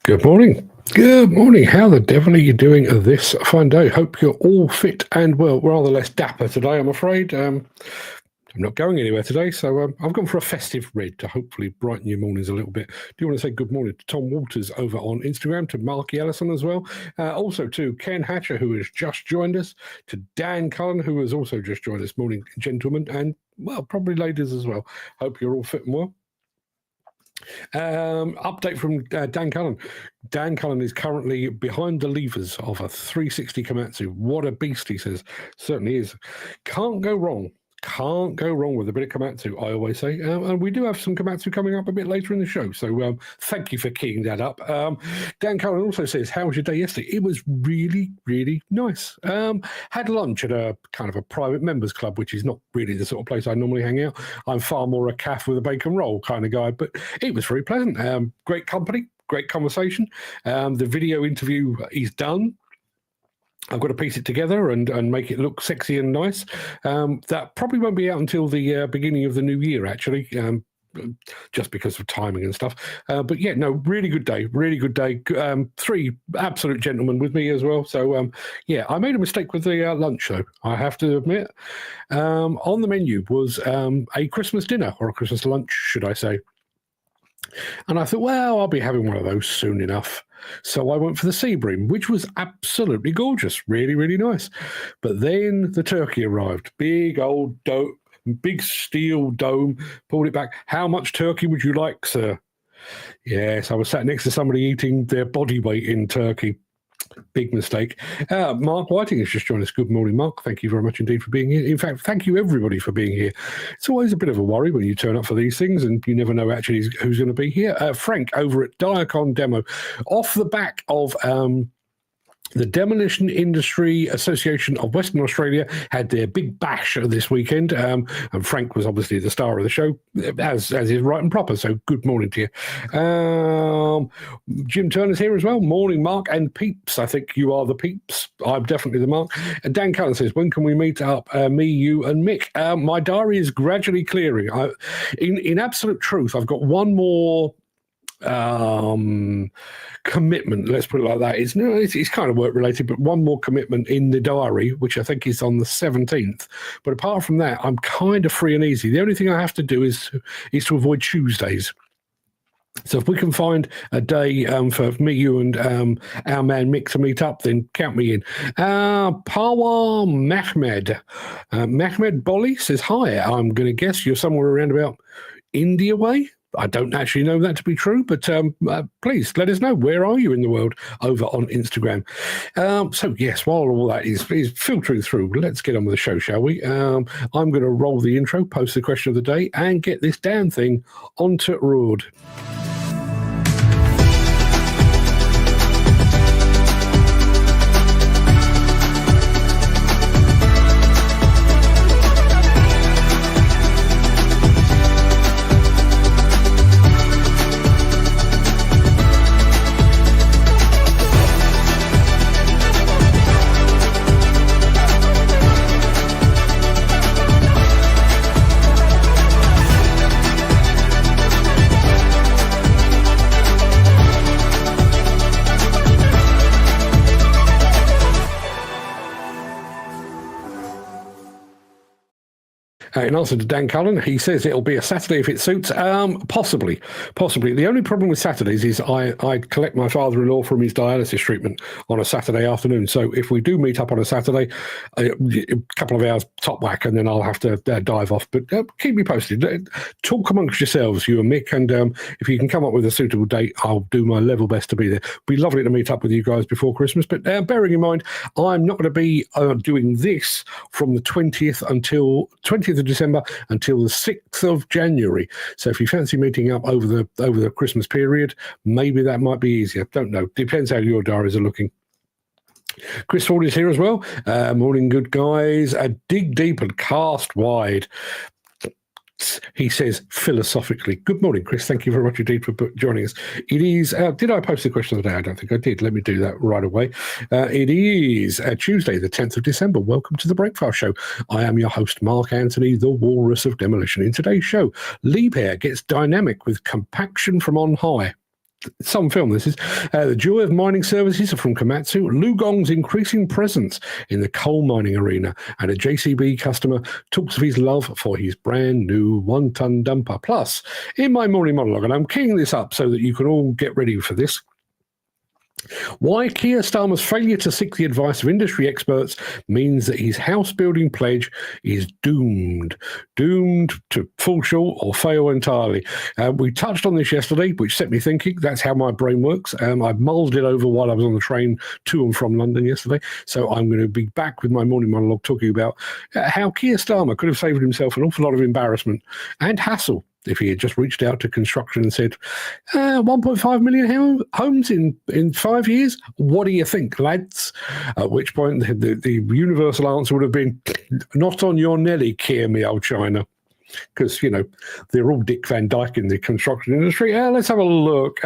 Good morning. Good morning. How the devil are you doing this fine day? Hope you're all fit and well. Rather less dapper today, I'm afraid. I'm not going anywhere today, so I've gone for a festive red to hopefully brighten your mornings a little bit. Do you want to say good morning to Tom Walters over on Instagram, to Marky Ellison as well, also to Ken Hatcher, who has just joined us, to Dan Cullen, who has also just joined us. Morning, gentlemen, and, well, probably ladies as well. Hope you're all fit and well. Update from Dan Cullen. Dan Cullen is currently behind the levers of a 360 Komatsu. What a beast, he says. Certainly is. Can't go wrong. Can't go wrong with a bit of Komatsu, I always say. And we do have some Komatsu coming up a bit later in the show. So thank you for keying that up. Dan Cullen also says, how was your day yesterday? It was really, really nice. Had lunch at a kind of a private members club, which is not really the sort of place I normally hang out. I'm far more a calf with a bacon roll kind of guy, but it was very pleasant. Great company, great conversation. The video interview is done. I've got to piece it together and make it look sexy and nice. That probably won't be out until the beginning of the new year, actually, just because of timing and stuff. But yeah, no, really good day, really good day. Three absolute gentlemen with me as well. So yeah, I made a mistake with the lunch, though, I have to admit. On the menu was a Christmas dinner, or a Christmas lunch, should I say. And I thought, well, I'll be having one of those soon enough. So I went for the sea bream, which was absolutely gorgeous, really, really nice. But then the turkey arrived. Big old big steel dome, pulled it back. How much turkey would you like, sir? Yes, I was sat next to somebody eating their body weight in turkey. Big mistake. Mark Whiting has just joined us. Good morning, Mark. Thank you very much indeed for being here. In fact, thank you everybody for being here. It's always a bit of a worry when you turn up for these things and you never know actually who's going to be here. Frank over at Diacon Demo, off the back of the Demolition Industry Association of Western Australia had their big bash this weekend, and Frank was obviously the star of the show, as is right and proper, so good morning to you. Jim Turner's here as well. Morning, Mark and Peeps. I think you are the Peeps. I'm definitely the Mark. And Dan Cullen says, when can we meet up, me, you and Mick? My diary is gradually clearing. In absolute truth, I've got one more commitment, let's put it like that. It's kind of work related, but one more commitment in the diary, which I think is on the 17th. But apart from that, I'm kind of free and easy. The only thing I have to do is to avoid Tuesdays. So if we can find a day for me, you, and our man Mick to meet up, then count me in. Pawa Mahmed. Mahmed Bolli says, hi, I'm going to guess you're somewhere around about India way. I don't actually know that to be true, but please let us know. Where are you in the world over on Instagram? So, yes, while all that is filtering through, let's get on with the show, shall we? I'm going to roll the intro, post the question of the day, and get this damn thing onto road. In answer to Dan Cullen, he says it'll be a Saturday if it suits. Possibly. The only problem with Saturdays is I collect my father-in-law from his dialysis treatment on a Saturday afternoon. So if we do meet up on a Saturday, a couple of hours top whack, and then I'll have to dive off. But keep me posted. Talk amongst yourselves, you and Mick, and if you can come up with a suitable date, I'll do my level best to be there. It'd be lovely to meet up with you guys before Christmas. But bearing in mind, I'm not going to be doing this from the 20th of December until the 6th of January. So if you fancy meeting up over the Christmas period, maybe that might be easier. Don't know. Depends how your diaries are looking. Chris Ford is here as well. Morning, good guys. Dig deep and cast wide. He says philosophically. Good morning, Chris. Thank you very much indeed for joining us. It is, did I post the question of the day? I don't think I did. Let me do that right away. It is Tuesday, the 10th of December. Welcome to the Breakfast Show. I am your host, Mark Anthony, the Walrus of Demolition. In today's show, Liebherr gets dynamic with compaction from on high. some film this is. The joy of mining services from Komatsu, LiuGong's increasing presence in the coal mining arena, and a JCB customer talks of his love for his brand new 1-ton dumper. Plus, in my morning monologue, and I'm keying this up so that you can all get ready for this, why Keir Starmer's failure to seek the advice of industry experts means that his house building pledge is doomed to fall short or fail entirely. We touched on this yesterday, which set me thinking. That's how my brain works. I mulled it over while I was on the train to and from London yesterday. So I'm going to be back with my morning monologue talking about how Keir Starmer could have saved himself an awful lot of embarrassment and hassle if he had just reached out to construction and said, 1.5 million homes in 5 years? What do you think, lads? At which point the universal answer would have been, not on your Nelly, Keir, me old China. Because, they're all Dick Van Dyke in the construction industry. Let's have a look.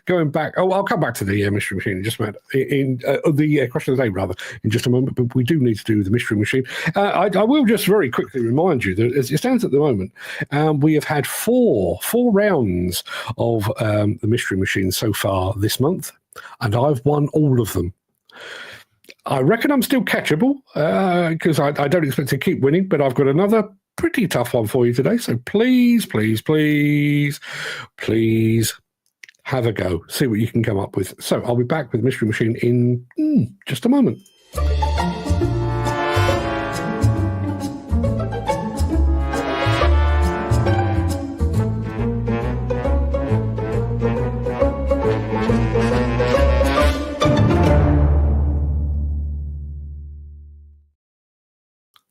Going back, I'll come back to the Mystery Machine in just a minute. In the question of the day, rather, in just a moment. But we do need to do the Mystery Machine. I will just very quickly remind you that as it stands at the moment, we have had four rounds of the Mystery Machine so far this month, and I've won all of them. I reckon I'm still catchable because I don't expect to keep winning, but I've got another pretty tough one for you today. So please have a go. See what you can come up with. So I'll be back with Mystery Machine in just a moment.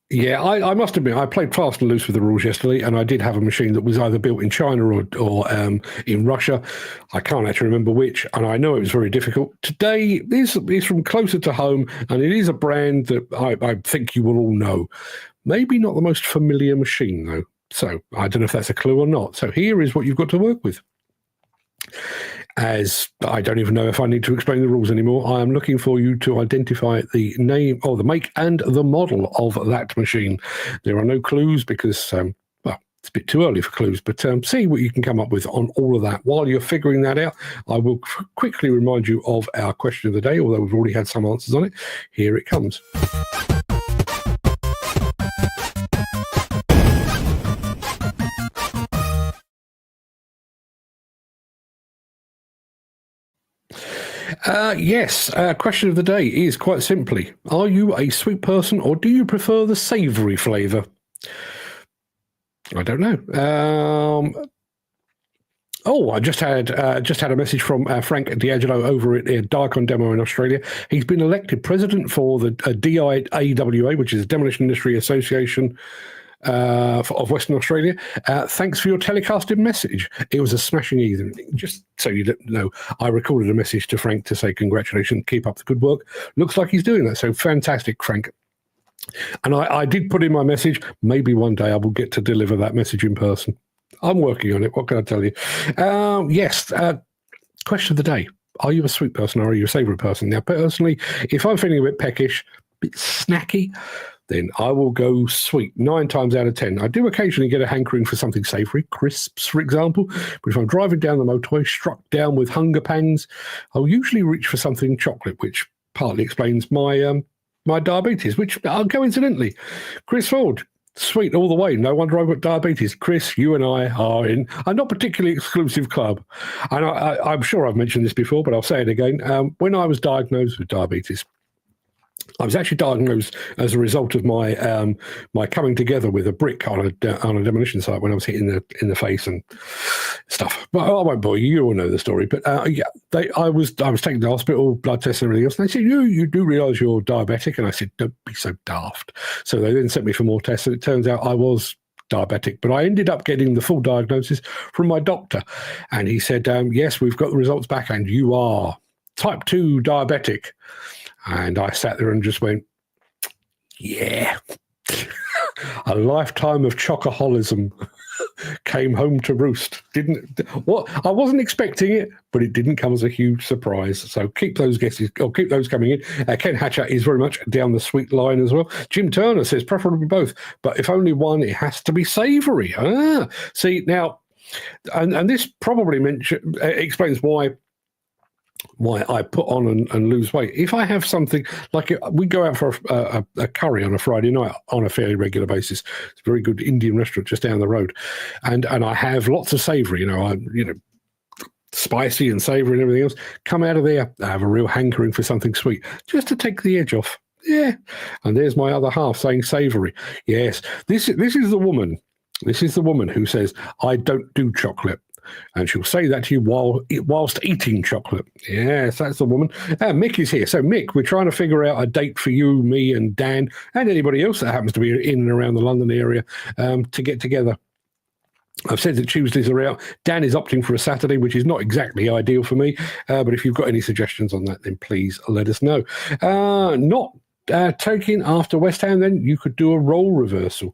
Yeah, I must admit, I played fast and loose with the rules yesterday, and I did have a machine that was either built in China or in Russia. I can't actually remember which, and I know it was very difficult. Today is from closer to home, and it is a brand that I think you will all know. Maybe not the most familiar machine, though. So I don't know if that's a clue or not. So here is what you've got to work with. As I don't even know if I need to explain the rules anymore, I am looking for you to identify the name or the make and the model of that machine. There are no clues because, it's a bit too early for clues, but see what you can come up with on all of that. While you're figuring that out, I will quickly remind you of our question of the day, although we've already had some answers on it. Here it comes. Yes, question of the day is quite simply, are you a sweet person or do you prefer the savoury flavour? I don't know. I just had a message from Frank D'Angelo over at Dark on Demo in Australia. He's been elected president for the DIAWA, which is the Demolition Industry Association of Western Australia. Thanks for your telecasted message. It was a smashing evening. Just so you don't know, I recorded a message to Frank to say congratulations, keep up the good work. Looks like he's doing that, so fantastic, Frank. And I did put in my message, maybe one day I will get to deliver that message in person. I'm working on it, what can I tell you? Yes, question of the day. Are you a sweet person or are you a savoury person? Now, personally, if I'm feeling a bit peckish, a bit snacky, then I will go sweet 9 times out of 10. I do occasionally get a hankering for something savoury, crisps, for example. But if I'm driving down the motorway, struck down with hunger pangs, I'll usually reach for something chocolate, which partly explains my my diabetes, which coincidentally, Chris Ford, sweet all the way. No wonder I've got diabetes. Chris, you and I are in a not particularly exclusive club. And I'm sure I've mentioned this before, but I'll say it again. When I was diagnosed with diabetes, I was actually diagnosed as a result of my my coming together with a brick on a demolition site when I was hit in the face and stuff. But I won't bore you. You all know the story. But I was taken to hospital, blood tests and everything else. And they said, you do realise you're diabetic? And I said, don't be so daft. So they then sent me for more tests, and it turns out I was diabetic, but I ended up getting the full diagnosis from my doctor, and he said, yes, we've got the results back, and you are type 2 diabetic. And I sat there and just went, yeah. A lifetime of chocoholism came home to roost. I wasn't expecting it, but it didn't come as a huge surprise. So keep those guesses, or keep those coming in. Ken Hatcher is very much down the sweet line as well. Jim Turner says preferably both, but if only one, it has to be savoury. See, now, And this probably explains why I put on and lose weight. If I have something like we go out for a curry on a Friday night on a fairly regular basis. It's a very good Indian restaurant just down the road, and I have lots of savoury. Spicy and savoury and everything else. Come out of there, I have a real hankering for something sweet, just to take the edge off. Yeah, and there's my other half saying savoury. Yes, this is the woman. This is the woman who says I don't do chocolate. And she'll say that to you whilst eating chocolate. Yes, that's the woman. Mick is here. So, Mick, we're trying to figure out a date for you, me, and Dan, and anybody else that happens to be in and around the London area to get together. I've said that Tuesdays are out. Dan is opting for a Saturday, which is not exactly ideal for me. But if you've got any suggestions on that, then please let us know. Not taking after West Ham, then you could do a role reversal.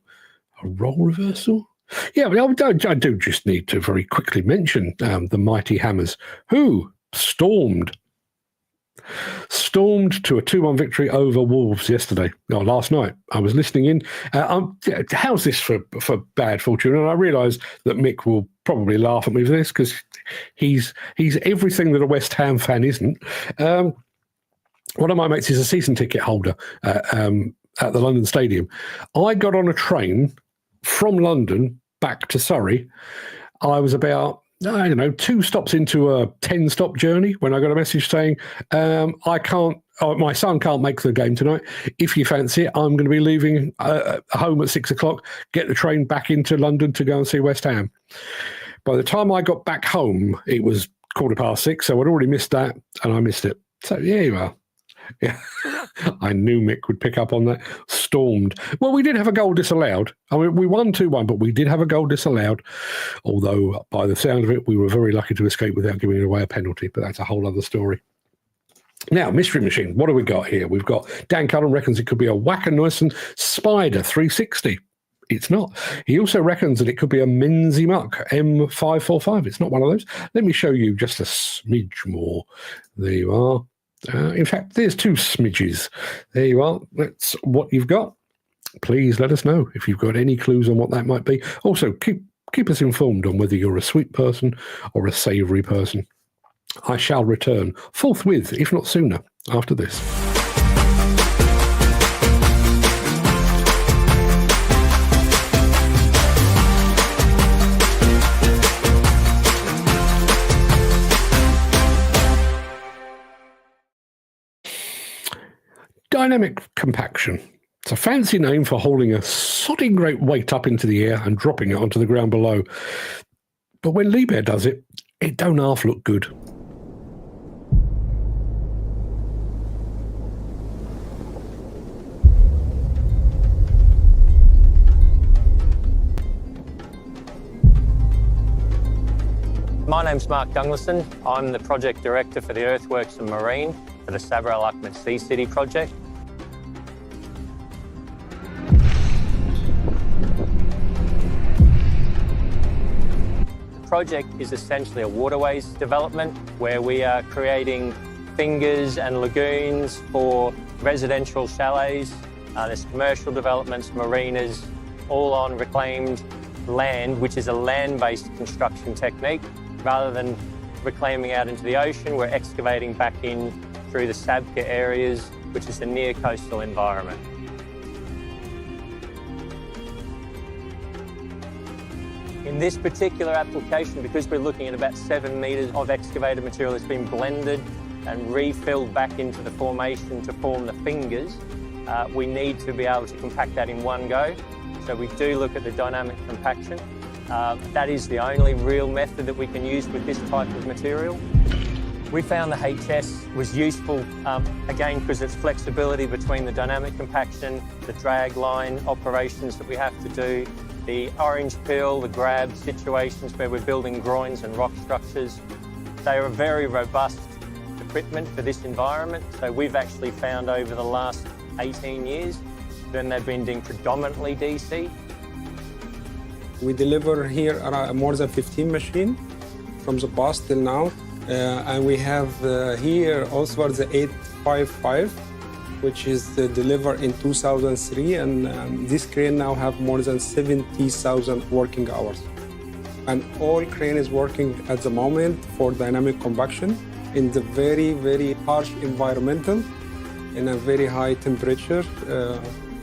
A role reversal? Yeah, but I do just need to very quickly mention the mighty Hammers, who stormed to a 2-1 victory over Wolves last night. I was listening in. How's this for bad fortune? And I realise that Mick will probably laugh at me for this because he's everything that a West Ham fan isn't. One of my mates is a season ticket holder at the London Stadium. I got on a train from London back to Surrey. I was about, 2 stops into a 10-stop journey when I got a message saying, my son can't make the game tonight. If you fancy it, I'm going to be leaving home at 6 o'clock, get the train back into London to go and see West Ham. By the time I got back home, it was 6:15, so I'd already missed that, and I missed it. So, yeah, you are. Yeah, I knew Mick would pick up on that. Stormed. Well, we did have a goal disallowed. I mean, we won 2-1, but we did have a goal disallowed. Although, by the sound of it, we were very lucky to escape without giving away a penalty. But that's a whole other story. Now, Mystery Machine. What do we got here? We've got Dan Cullen reckons it could be a Whacker-Neuson Spider 360. It's not. He also reckons that it could be a Minzy Muck M545. It's not one of those. Let me show you just a smidge more. There you are. In fact, there's 2 smidges. There you are. That's what you've got. Please let us know if you've got any clues on what that might be. Also, keep us informed on whether you're a sweet person or a savoury person. I shall return forthwith, if not sooner, after this. Dynamic compaction. It's a fancy name for holding a sodding great weight up into the air and dropping it onto the ground below. But when Liebherr does it, it don't half look good. My name's Mark Douglason. I'm the project director for the Earthworks and Marine for the Sabra Al Ahmed Sea City project. The project is essentially a waterways development where we are creating fingers and lagoons for residential chalets. There's commercial developments, marinas, all on reclaimed land, which is a land-based construction technique. Rather than reclaiming out into the ocean, we're excavating back in through the Sabca areas, which is a near coastal environment. In this particular application, because we're looking at about 7 metres of excavated material that's been blended and refilled back into the formation to form the fingers, we need to be able to compact that in one go. So we do look at the dynamic compaction. That is the only real method that we can use with this type of material. We found the HS was useful, again, because its flexibility between the dynamic compaction, the drag line operations that we have to do, the orange peel, the grab situations where we're building groins and rock structures. They are a very robust equipment for this environment. So we've actually found over the last 18 years, then they've been doing predominantly DC. We deliver here more than 15 machines from the past till now. And we have here also the 855, which is delivered in 2003. And this crane now have more than 70,000 working hours. And all crane is working at the moment for dynamic compaction in the very, very harsh environmental, in a very high temperature,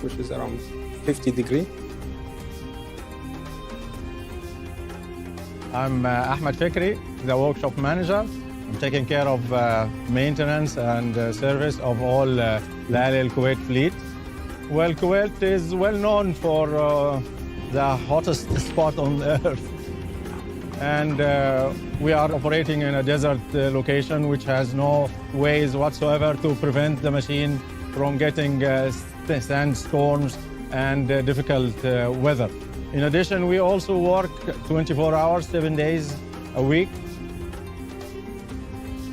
which is around 50 degrees. I'm Ahmed Fikri, the workshop manager. I'm taking care of maintenance and service of all Al Kuwait fleet. Well, Kuwait is well known for the hottest spot on earth. And we are operating in a desert location which has no ways whatsoever to prevent the machine from getting sandstorms and difficult weather. In addition, we also work 24 hours, 7 days a week.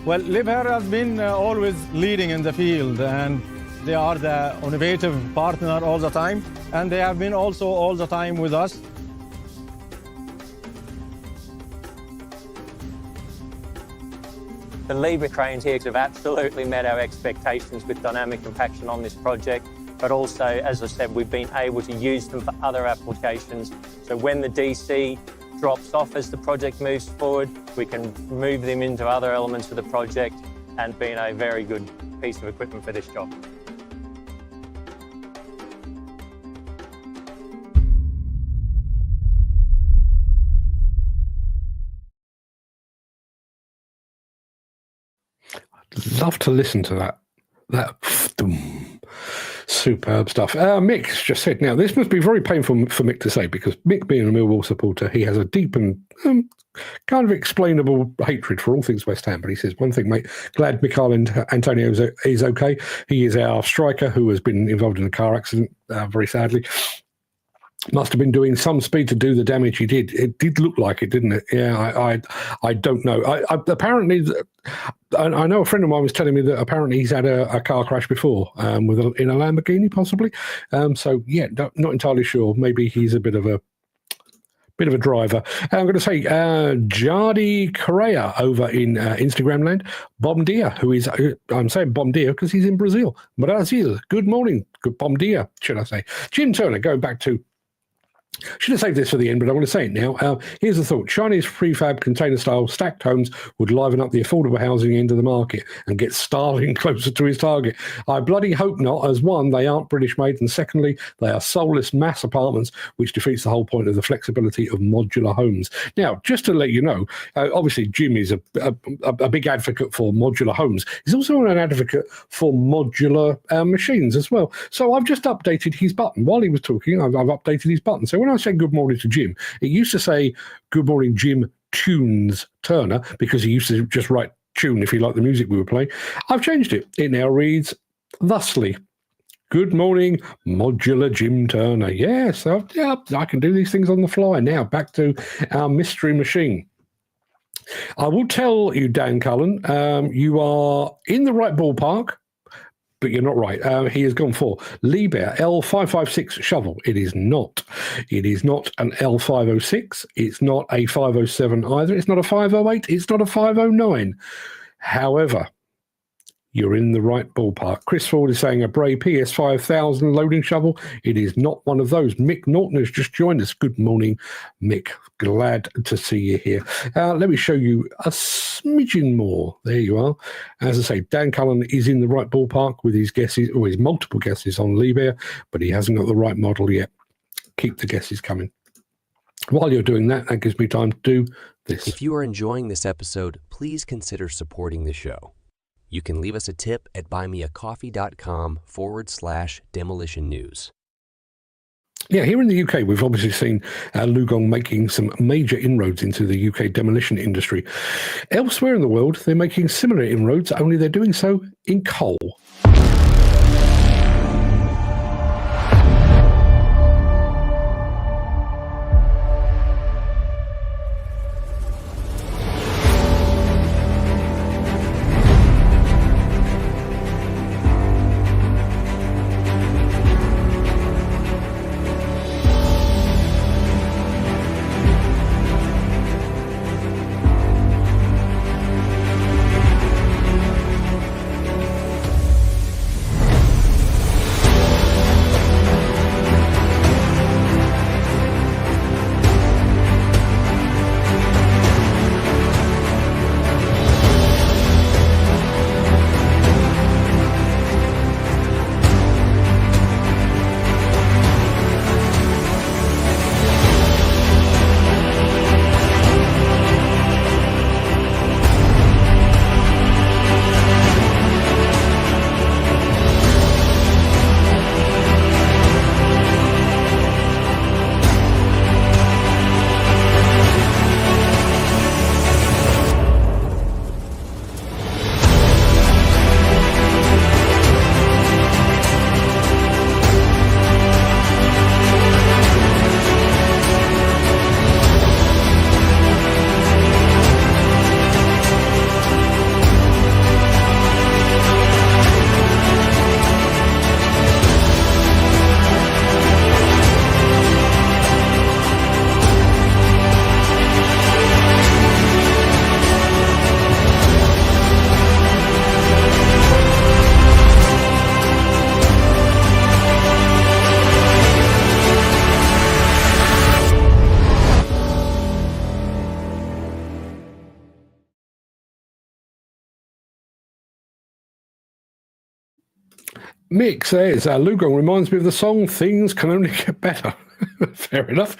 Well, Liebherr has been always leading in the field, and they are the innovative partner all the time, and they have been also all the time with us. The Liebherr cranes here have absolutely met our expectations with dynamic compaction on this project, but also, as I said, we've been able to use them for other applications. So when the DC drops off as the project moves forward, we can move them into other elements of the project and being a very good piece of equipment for this job. Love to listen to that. Superb stuff. Mick's just said, now, this must be very painful for Mick to say, because Mick, being a Millwall supporter, he has a deep and kind of explainable hatred for all things West Ham. But he says, one thing, mate, glad Michail Antonio is okay. He is our striker who has been involved in a car accident, very sadly. Must have been doing some speed to do the damage he did. It did look like it, didn't it? Yeah, I don't know. Apparently, I know a friend of mine was telling me that apparently he's had a car crash before in a Lamborghini, possibly. So yeah, not entirely sure. Maybe he's a bit of a driver. I'm going to say Jardi Correa over in Instagram land. Bom dia, I'm saying bom dia because he's in Brazil. Brazil, good morning. Good bom dia, should I say. Jim Turner, going back to, should have saved this for the end, but I want to say it now. Here's the thought. Chinese prefab container-style stacked homes would liven up the affordable housing end of the market and get Starling closer to his target. I bloody hope not, as one, they aren't British-made, and secondly, they are soulless mass apartments, which defeats the whole point of the flexibility of modular homes. Now, just to let you know, obviously Jim is a big advocate for modular homes. He's also an advocate for modular machines as well. So I've just updated his button. While he was talking, I've updated his button. So when I say good morning to Jim, it used to say good morning Jim Tunes Turner, because he used to just write tune if he liked the music we were playing. I've changed it. It now reads thusly: good morning modular Jim Turner. Yes, I can do these things on the fly. Now back to our mystery machine. I will tell you, Dan Cullen, you are in the right ballpark, but you're not right. He has gone for Liebherr L556 shovel. It is not. It is not an L506. It's not a 507 either. It's not a 508. It's not a 509. However, you're in the right ballpark. Chris Ford is saying a Bray PS5000 loading shovel. It is not one of those. Mick Norton has just joined us. Good morning, Mick. Glad to see you here. Let me show you a smidgen more. There you are. As I say, Dan Cullen is in the right ballpark with his guesses, or his multiple guesses on Liebherr, but he hasn't got the right model yet. Keep the guesses coming. While you're doing that, that gives me time to do this. If you are enjoying this episode, please consider supporting the show. You can leave us a tip at buymeacoffee.com/demolition news. Yeah, here in the UK, we've obviously seen LiuGong making some major inroads into the UK demolition industry. Elsewhere in the world, they're making similar inroads, only they're doing so in coal. Mick says, LiuGong reminds me of the song Things Can Only Get Better. Fair enough.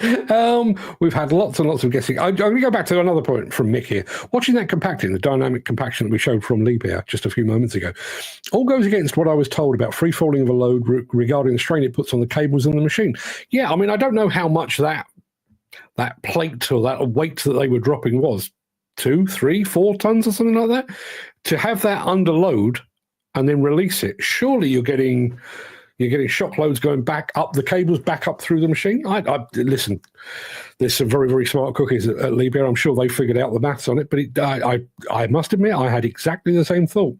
We've had lots and lots of guessing. I'm going to go back to another point from Mick here. Watching that compacting, the dynamic compaction that we showed from Liebherr just a few moments ago, all goes against what I was told about free falling of a load regarding the strain it puts on the cables in the machine. Yeah, I mean, I don't know how much that plate or that weight that they were dropping was. 2, 3, 4 tons or something like that. To have that under load and then release it, surely you're getting shock loads going back up the cables, back up through the machine. I listen, there's some very, very smart cookies at Liebherr. I'm sure they figured out the maths on it, but I must admit I had exactly the same thought.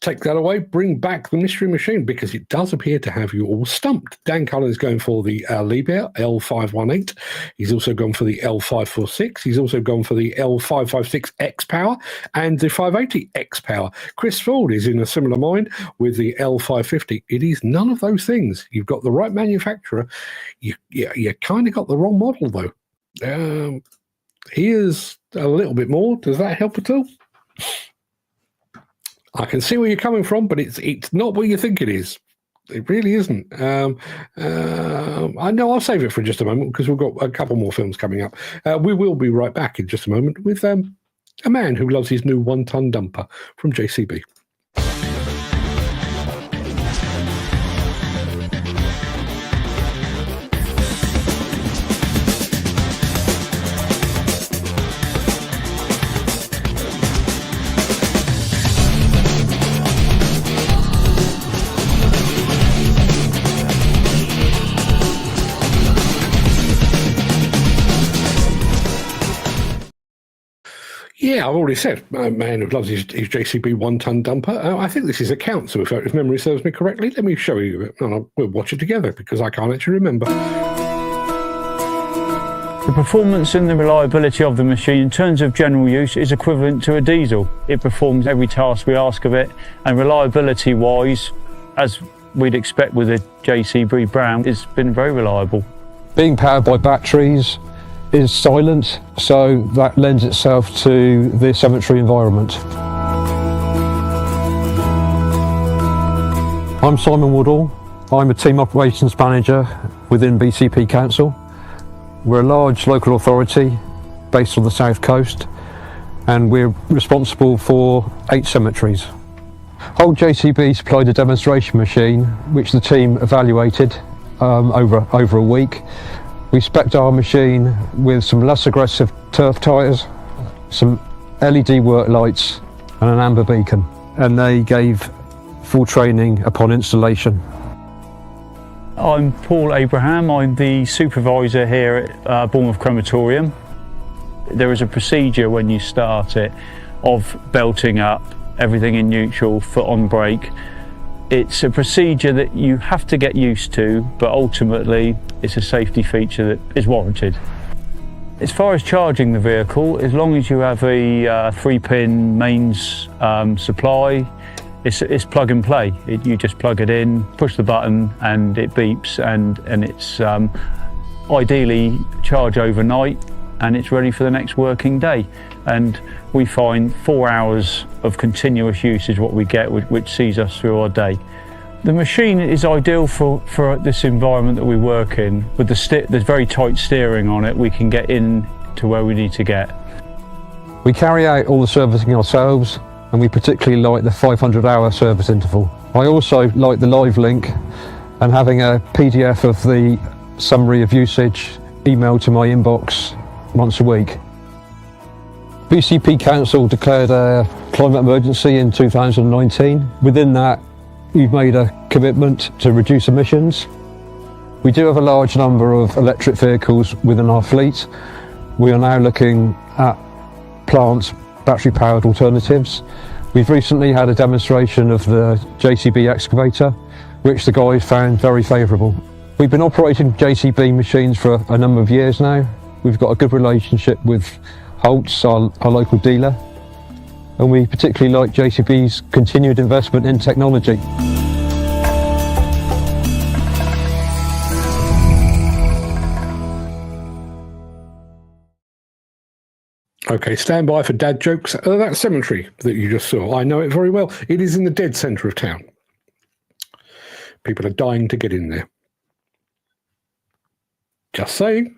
Take that away, bring back the mystery machine, because it does appear to have you all stumped. Dan Cullen is going for the Liebherr L518. He's also gone for the L546. He's also gone for the L556 X Power and the 580 X Power. Chris Ford is in a similar mind with the L550. It is none of those things. You've got the right manufacturer. You kind of got the wrong model, though. Here's a little bit more. Does that help at all? I can see where you're coming from, but it's not what you think it is. It really isn't. I know I'll save it for just a moment because we've got a couple more films coming up. We will be right back in just a moment with a man who loves his new 1-ton dumper from JCB. Yeah, I've already said, a man who loves his JCB 1-ton dumper. I think this is a Komatsu, if memory serves me correctly. Let me show you it, and we'll watch it together, because I can't actually remember. The performance and the reliability of the machine in terms of general use is equivalent to a diesel. It performs every task we ask of it, and reliability-wise, as we'd expect with a JCB brand, it's been very reliable. Being powered by batteries is silent, so that lends itself to the cemetery environment. I'm Simon Woodall. I'm a team operations manager within BCP Council. We're a large local authority based on the south coast, and we're responsible for 8 cemeteries. Whole JCB supplied a demonstration machine which the team evaluated over a week. We spec'd our machine with some less aggressive turf tyres, some LED work lights and an amber beacon, and they gave full training upon installation. I'm Paul Abraham. I'm the supervisor here at Bournemouth Crematorium. There is a procedure when you start it of belting up, everything in neutral, foot on brake. It's a procedure that you have to get used to, but ultimately it's a safety feature that is warranted. As far as charging the vehicle, as long as you have a 3-pin mains supply, it's plug and play. You just plug it in, push the button, and it beeps, and it's ideally charge overnight, and it's ready for the next working day. And we find 4 hours of continuous use is what we get, which sees us through our day. The machine is ideal for this environment that we work in. With the very tight steering on it, we can get in to where we need to get. We carry out all the servicing ourselves, and we particularly like the 500-hour service interval. I also like the live link and having a PDF of the summary of usage emailed to my inbox once a week. BCP Council declared a climate emergency in 2019. Within that, we've made a commitment to reduce emissions. We do have a large number of electric vehicles within our fleet. We are now looking at plant battery-powered alternatives. We've recently had a demonstration of the JCB excavator, which the guys found very favourable. We've been operating JCB machines for a number of years now. We've got a good relationship with Holt's, our local dealer, and we particularly like JCB's continued investment in technology. Okay, stand by for dad jokes. That cemetery that you just saw, I know it very well. It is in the dead centre of town. People are dying to get in there. Just saying.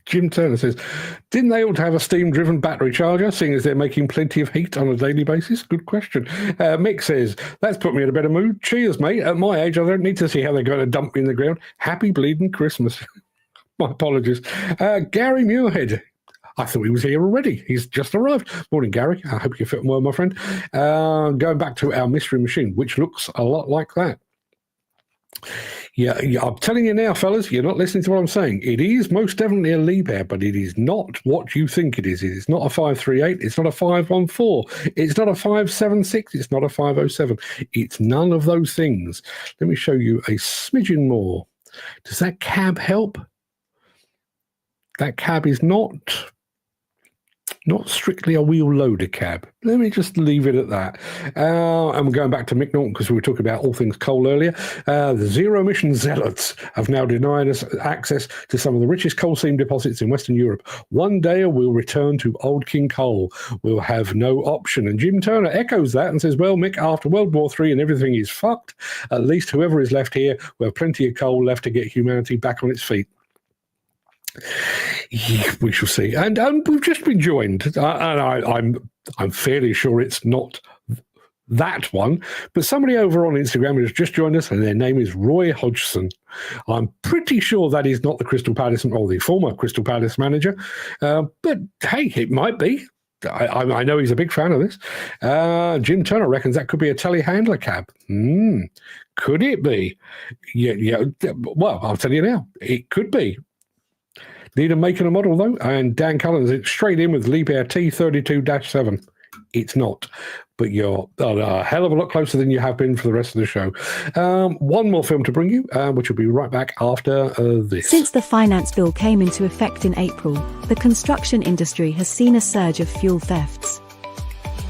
Jim Turner says, didn't they ought to have a steam-driven battery charger, seeing as they're making plenty of heat on a daily basis? Good question. Mick says, that's put me in a better mood. Cheers, mate. At my age, I don't need to see how they're going to dump me in the ground. Happy bleeding Christmas. My apologies. Gary Muirhead. I thought he was here already. He's just arrived. Morning, Gary. I hope you're fitting well, my friend. Going back to our mystery machine, which looks a lot like that. Yeah, I'm telling you now, fellas, you're not listening to what I'm saying. It is most definitely a Liebherr, but it is not what you think it is. It is not a 538. It's not a 514. It's not a 576. It's not a 507. It's none of those things. Let me show you a smidgen more. Does that cab help? That cab is not strictly a wheel loader cab. Let me just leave it at that. And we're going back to Mick Norton because we were talking about all things coal earlier. The zero-emission zealots have now denied us access to some of the richest coal seam deposits in Western Europe. One day we'll return to Old King coal. We'll have no option. And Jim Turner echoes that and says, well, Mick, after World War III and everything is fucked, at least whoever is left here will have plenty of coal left to get humanity back on its feet. Yeah, we shall see. And we've just been joined. I'm fairly sure it's not that one, but somebody over on Instagram has just joined us, and their name is Roy Hodgson. I'm pretty sure that is not the Crystal Palace or the former Crystal Palace manager, but hey, it might be. I know he's a big fan of this. Jim Turner reckons that could be a telehandler cab. Could it be? Yeah. Well, I'll tell you now. It could be. Need a make and a model, though? And Dan Cullen is straight in with Liebherr T32-7. It's not. But you're a hell of a lot closer than you have been for the rest of the show. One more film to bring you, which will be right back after this. Since the finance bill came into effect in April, the construction industry has seen a surge of fuel thefts.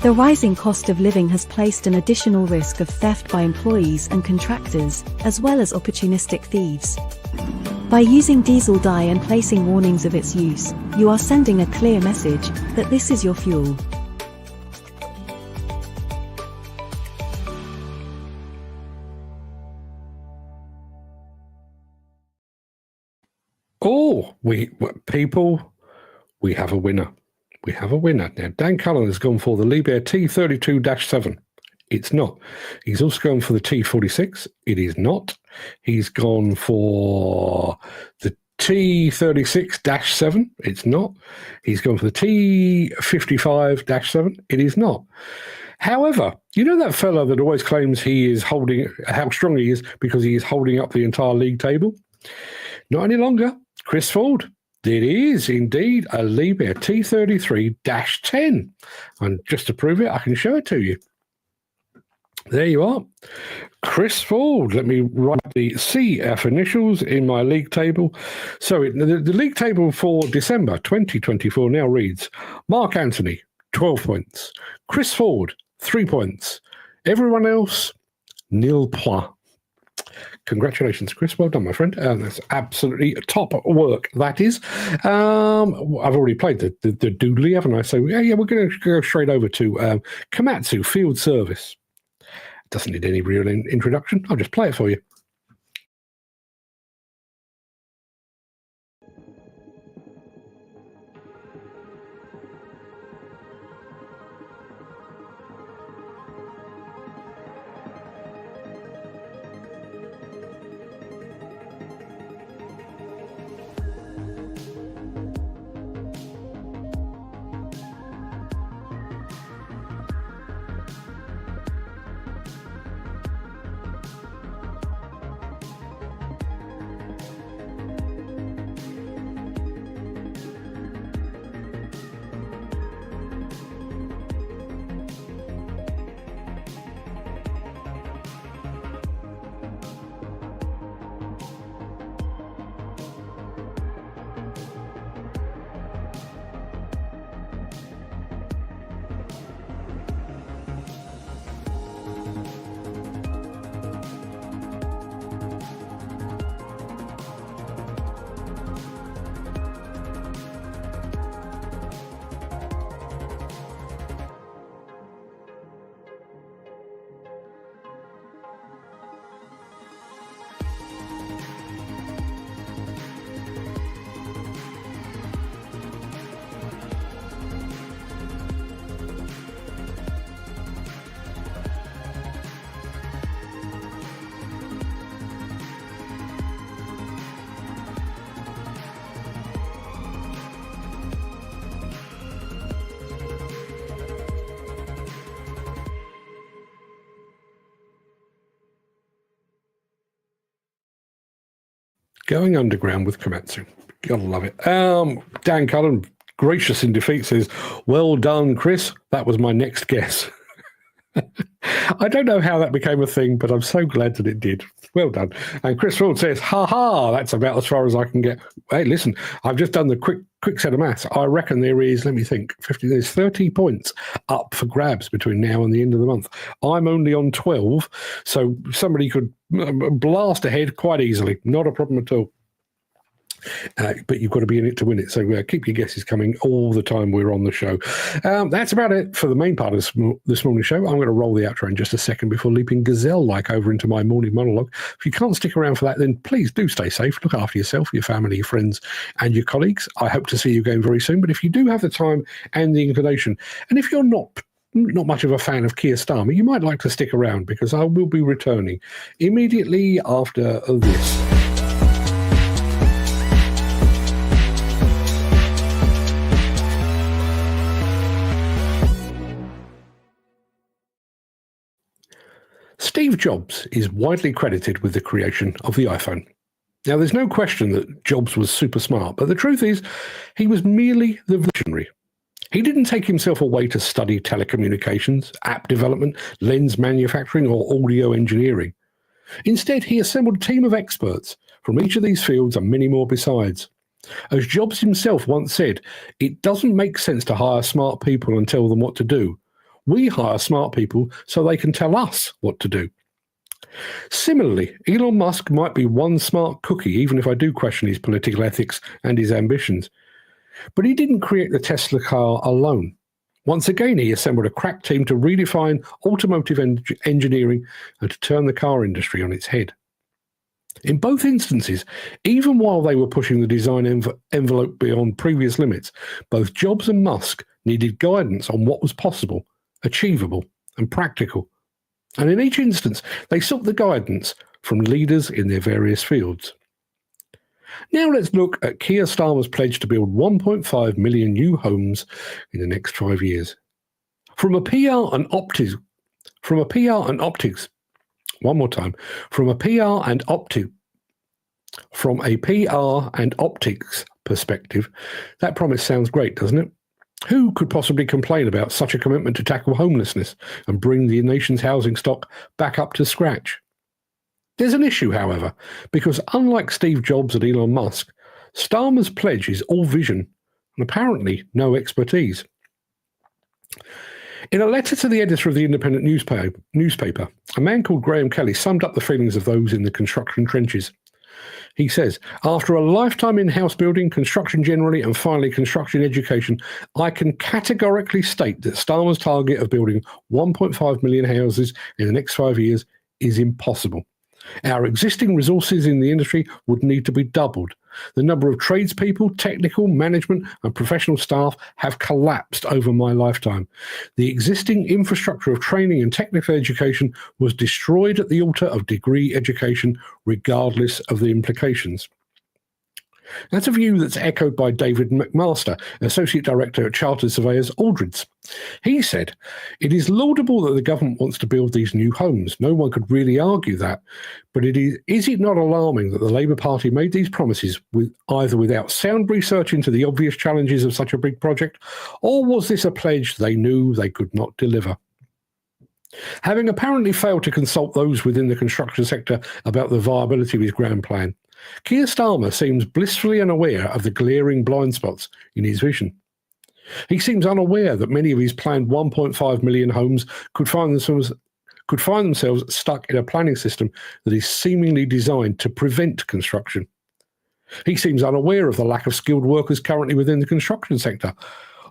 The rising cost of living has placed an additional risk of theft by employees and contractors, as well as opportunistic thieves. By using diesel dye and placing warnings of its use, you are sending a clear message that this is your fuel. Oh, we have a winner. We have a winner. Now, Dan Cullen has gone for the Liebherr T32-7. It's not. He's also gone for the T46. It is not. He's gone for the T36-7. It's not. He's gone for the T55-7. It is not. However, you know that fellow that always claims he is holding, how strong he is because he is holding up the entire league table? Not any longer. Chris Ford. It is indeed a Liebherr T33-10. And just to prove it, I can show it to you. There you are. Chris Ford. Let me write the CF initials in my league table. So the league table for December 2024 now reads Mark Anthony, 12 points. Chris Ford, 3 points. Everyone else, nil point. Congratulations, Chris. Well done, my friend. That's absolutely top work, that is. I've already played the doodly, haven't I? So, yeah, we're going to go straight over to Komatsu Field Service. Doesn't need any real introduction. I'll just play it for you. Going underground with Komatsu. Gotta love it. Dan Cullen, gracious in defeat, says, well done, Chris. That was my next guess. I don't know how that became a thing, but I'm so glad that it did. Well done. And Chris Ford says, ha, that's about as far as I can get. Hey, listen, I've just done the quick set of maths. I reckon there is, let me think, there's 30 points up for grabs between now and the end of the month. I'm only on 12, so somebody could blast ahead quite easily. Not a problem at all. But you've got to be in it to win it. So keep your guesses coming all the time we're on the show. That's about it for the main part of this morning's show. I'm going to roll the outro in just a second before leaping gazelle-like over into my morning monologue. If you can't stick around for that, then please do stay safe. Look after yourself, your family, your friends, and your colleagues. I hope to see you again very soon. But if you do have the time and the inclination, and if you're not much of a fan of Keir Starmer, you might like to stick around because I will be returning immediately after this. Steve Jobs is widely credited with the creation of the iPhone. Now, there's no question that Jobs was super smart, but the truth is he was merely the visionary. He didn't take himself away to study telecommunications, app development, lens manufacturing, or audio engineering. Instead, he assembled a team of experts from each of these fields and many more besides. As Jobs himself once said, it doesn't make sense to hire smart people and tell them what to do. We hire smart people so they can tell us what to do. Similarly, Elon Musk might be one smart cookie, even if I do question his political ethics and his ambitions. But he didn't create the Tesla car alone. Once again, he assembled a crack team to redefine automotive engineering and to turn the car industry on its head. In both instances, even while they were pushing the design envelope beyond previous limits, both Jobs and Musk needed guidance on what was possible, achievable, and practical. And in each instance, they sought the guidance from leaders in their various fields. Now let's look at Keir Starmer's pledge to build 1.5 million new homes in the next 5 years. From a PR and optics perspective, that promise sounds great, doesn't it? Who could possibly complain about such a commitment to tackle homelessness and bring the nation's housing stock back up to scratch? There's an issue, however, because unlike Steve Jobs and Elon Musk, Starmer's pledge is all vision and apparently no expertise. In a letter to the editor of the Independent newspaper, a man called Graham Kelly summed up the feelings of those in the construction trenches. He says, after a lifetime in house building, construction generally, and finally construction education, I can categorically state that Starmer's target of building 1.5 million houses in the next 5 years is impossible. Our existing resources in the industry would need to be doubled. The number of tradespeople, technical, management, and professional staff have collapsed over my lifetime. The existing infrastructure of training and technical education was destroyed at the altar of degree education, regardless of the implications. That's a view that's echoed by David McMaster, Associate Director at Chartered Surveyors Aldridge. He said, it is laudable that the government wants to build these new homes. No one could really argue that. But is it not alarming that the Labour Party made these promises either without sound research into the obvious challenges of such a big project, or was this a pledge they knew they could not deliver? Having apparently failed to consult those within the construction sector about the viability of his grand plan, Keir Starmer seems blissfully unaware of the glaring blind spots in his vision. He seems unaware that many of his planned 1.5 million homes could find themselves stuck in a planning system that is seemingly designed to prevent construction. He seems unaware of the lack of skilled workers currently within the construction sector.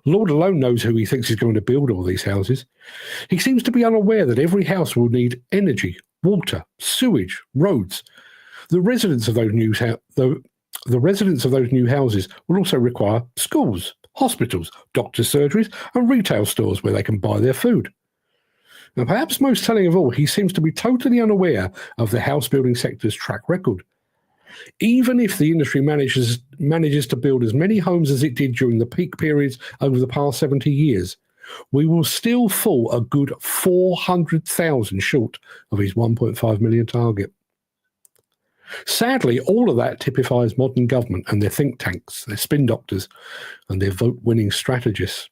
Lord alone knows who he thinks is going to build all these houses. He seems to be unaware that every house will need energy, water, sewage, roads. The residents of those new houses will also require schools, hospitals, doctors' surgeries, and retail stores where they can buy their food. Now, perhaps most telling of all, he seems to be totally unaware of the house building sector's track record. Even if the industry manages to build as many homes as it did during the peak periods over the past 70 years, we will still fall a good 400,000 short of his 1.5 million target. Sadly, all of that typifies modern government and their think tanks, their spin doctors, and their vote-winning strategists.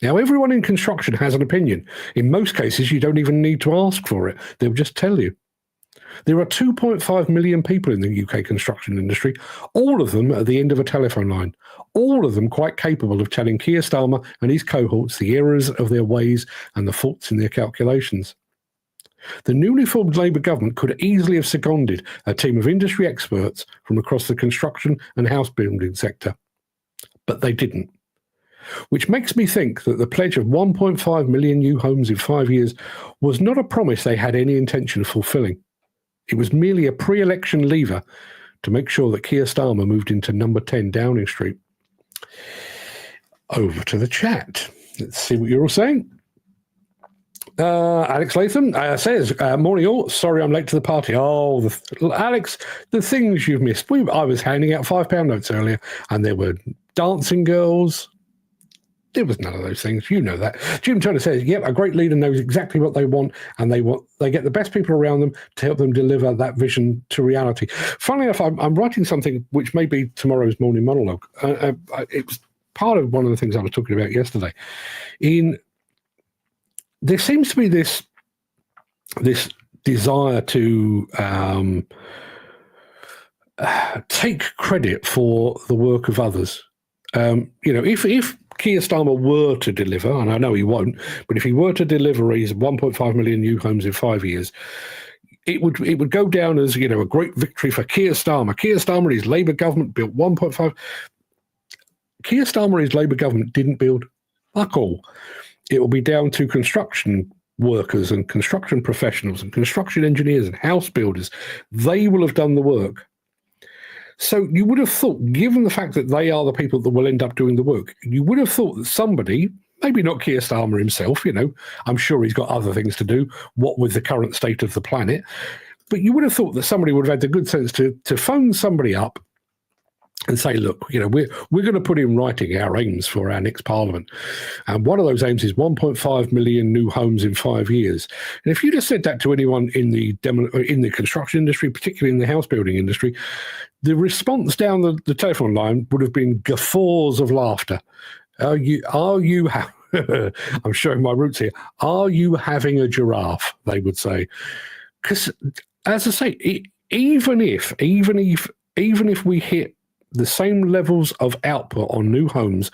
Now, everyone in construction has an opinion. In most cases, you don't even need to ask for it. They'll just tell you. There are 2.5 million people in the UK construction industry, all of them at the end of a telephone line, all of them quite capable of telling Keir Starmer and his cohorts the errors of their ways and the faults in their calculations. The newly formed Labour government could easily have seconded a team of industry experts from across the construction and house building sector, but they didn't. Which makes me think that the pledge of 1.5 million new homes in 5 years was not a promise they had any intention of fulfilling. It was merely a pre-election lever to make sure that Keir Starmer moved into number 10 Downing Street. Over to the chat. Let's see what you're all saying. Alex Latham says, morning all, sorry I'm late to the party. Oh, Alex, the things you've missed. I was handing out £5 notes earlier and there were dancing girls. There was none of those things. You know that. Jim Turner says, yep, a great leader knows exactly what they want and they get the best people around them to help them deliver that vision to reality. Funnily enough, I'm writing something which may be tomorrow's morning monologue. It was part of one of the things I was talking about yesterday. There seems to be this desire to take credit for the work of others. If Keir Starmer were to deliver, and I know he won't, but if he were to deliver his 1.5 million new homes in 5 years, it would go down as, a great victory for Keir Starmer. Keir Starmer, his Labour government built 1.5. Keir Starmer, his Labour government didn't build fuck all. It will be down to construction workers and construction professionals and construction engineers and house builders. They will have done the work. So you would have thought, given the fact that they are the people that will end up doing the work, you would have thought that somebody, maybe not Keir Starmer himself, I'm sure he's got other things to do, what with the current state of the planet, but you would have thought that somebody would have had the good sense to phone somebody up and say, look, we're going to put in writing our aims for our next parliament. And one of those aims is 1.5 million new homes in 5 years. And if you just said that to anyone in the construction industry, particularly in the house building industry, the response down the telephone line would have been guffaws of laughter. Are you I'm showing my roots here. Are you having a giraffe? They would say. Because, as I say, even if we hit the same levels of output on new homes,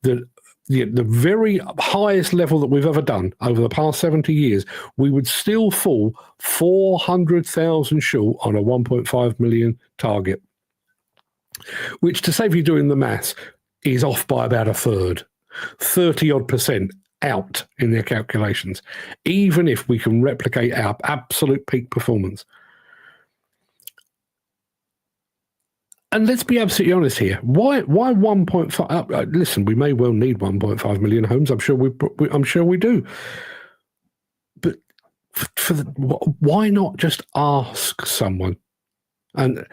the very highest level that we've ever done over the past 70 years, we would still fall 400,000 short on a 1.5 million target, which, to save you doing the maths, is off by about a third, 30-odd% out in their calculations, even if we can replicate our absolute peak performance. And let's be absolutely honest here. Why 1.5? Listen, we may well need 1.5 million homes. I'm sure we do. But why not just ask someone? And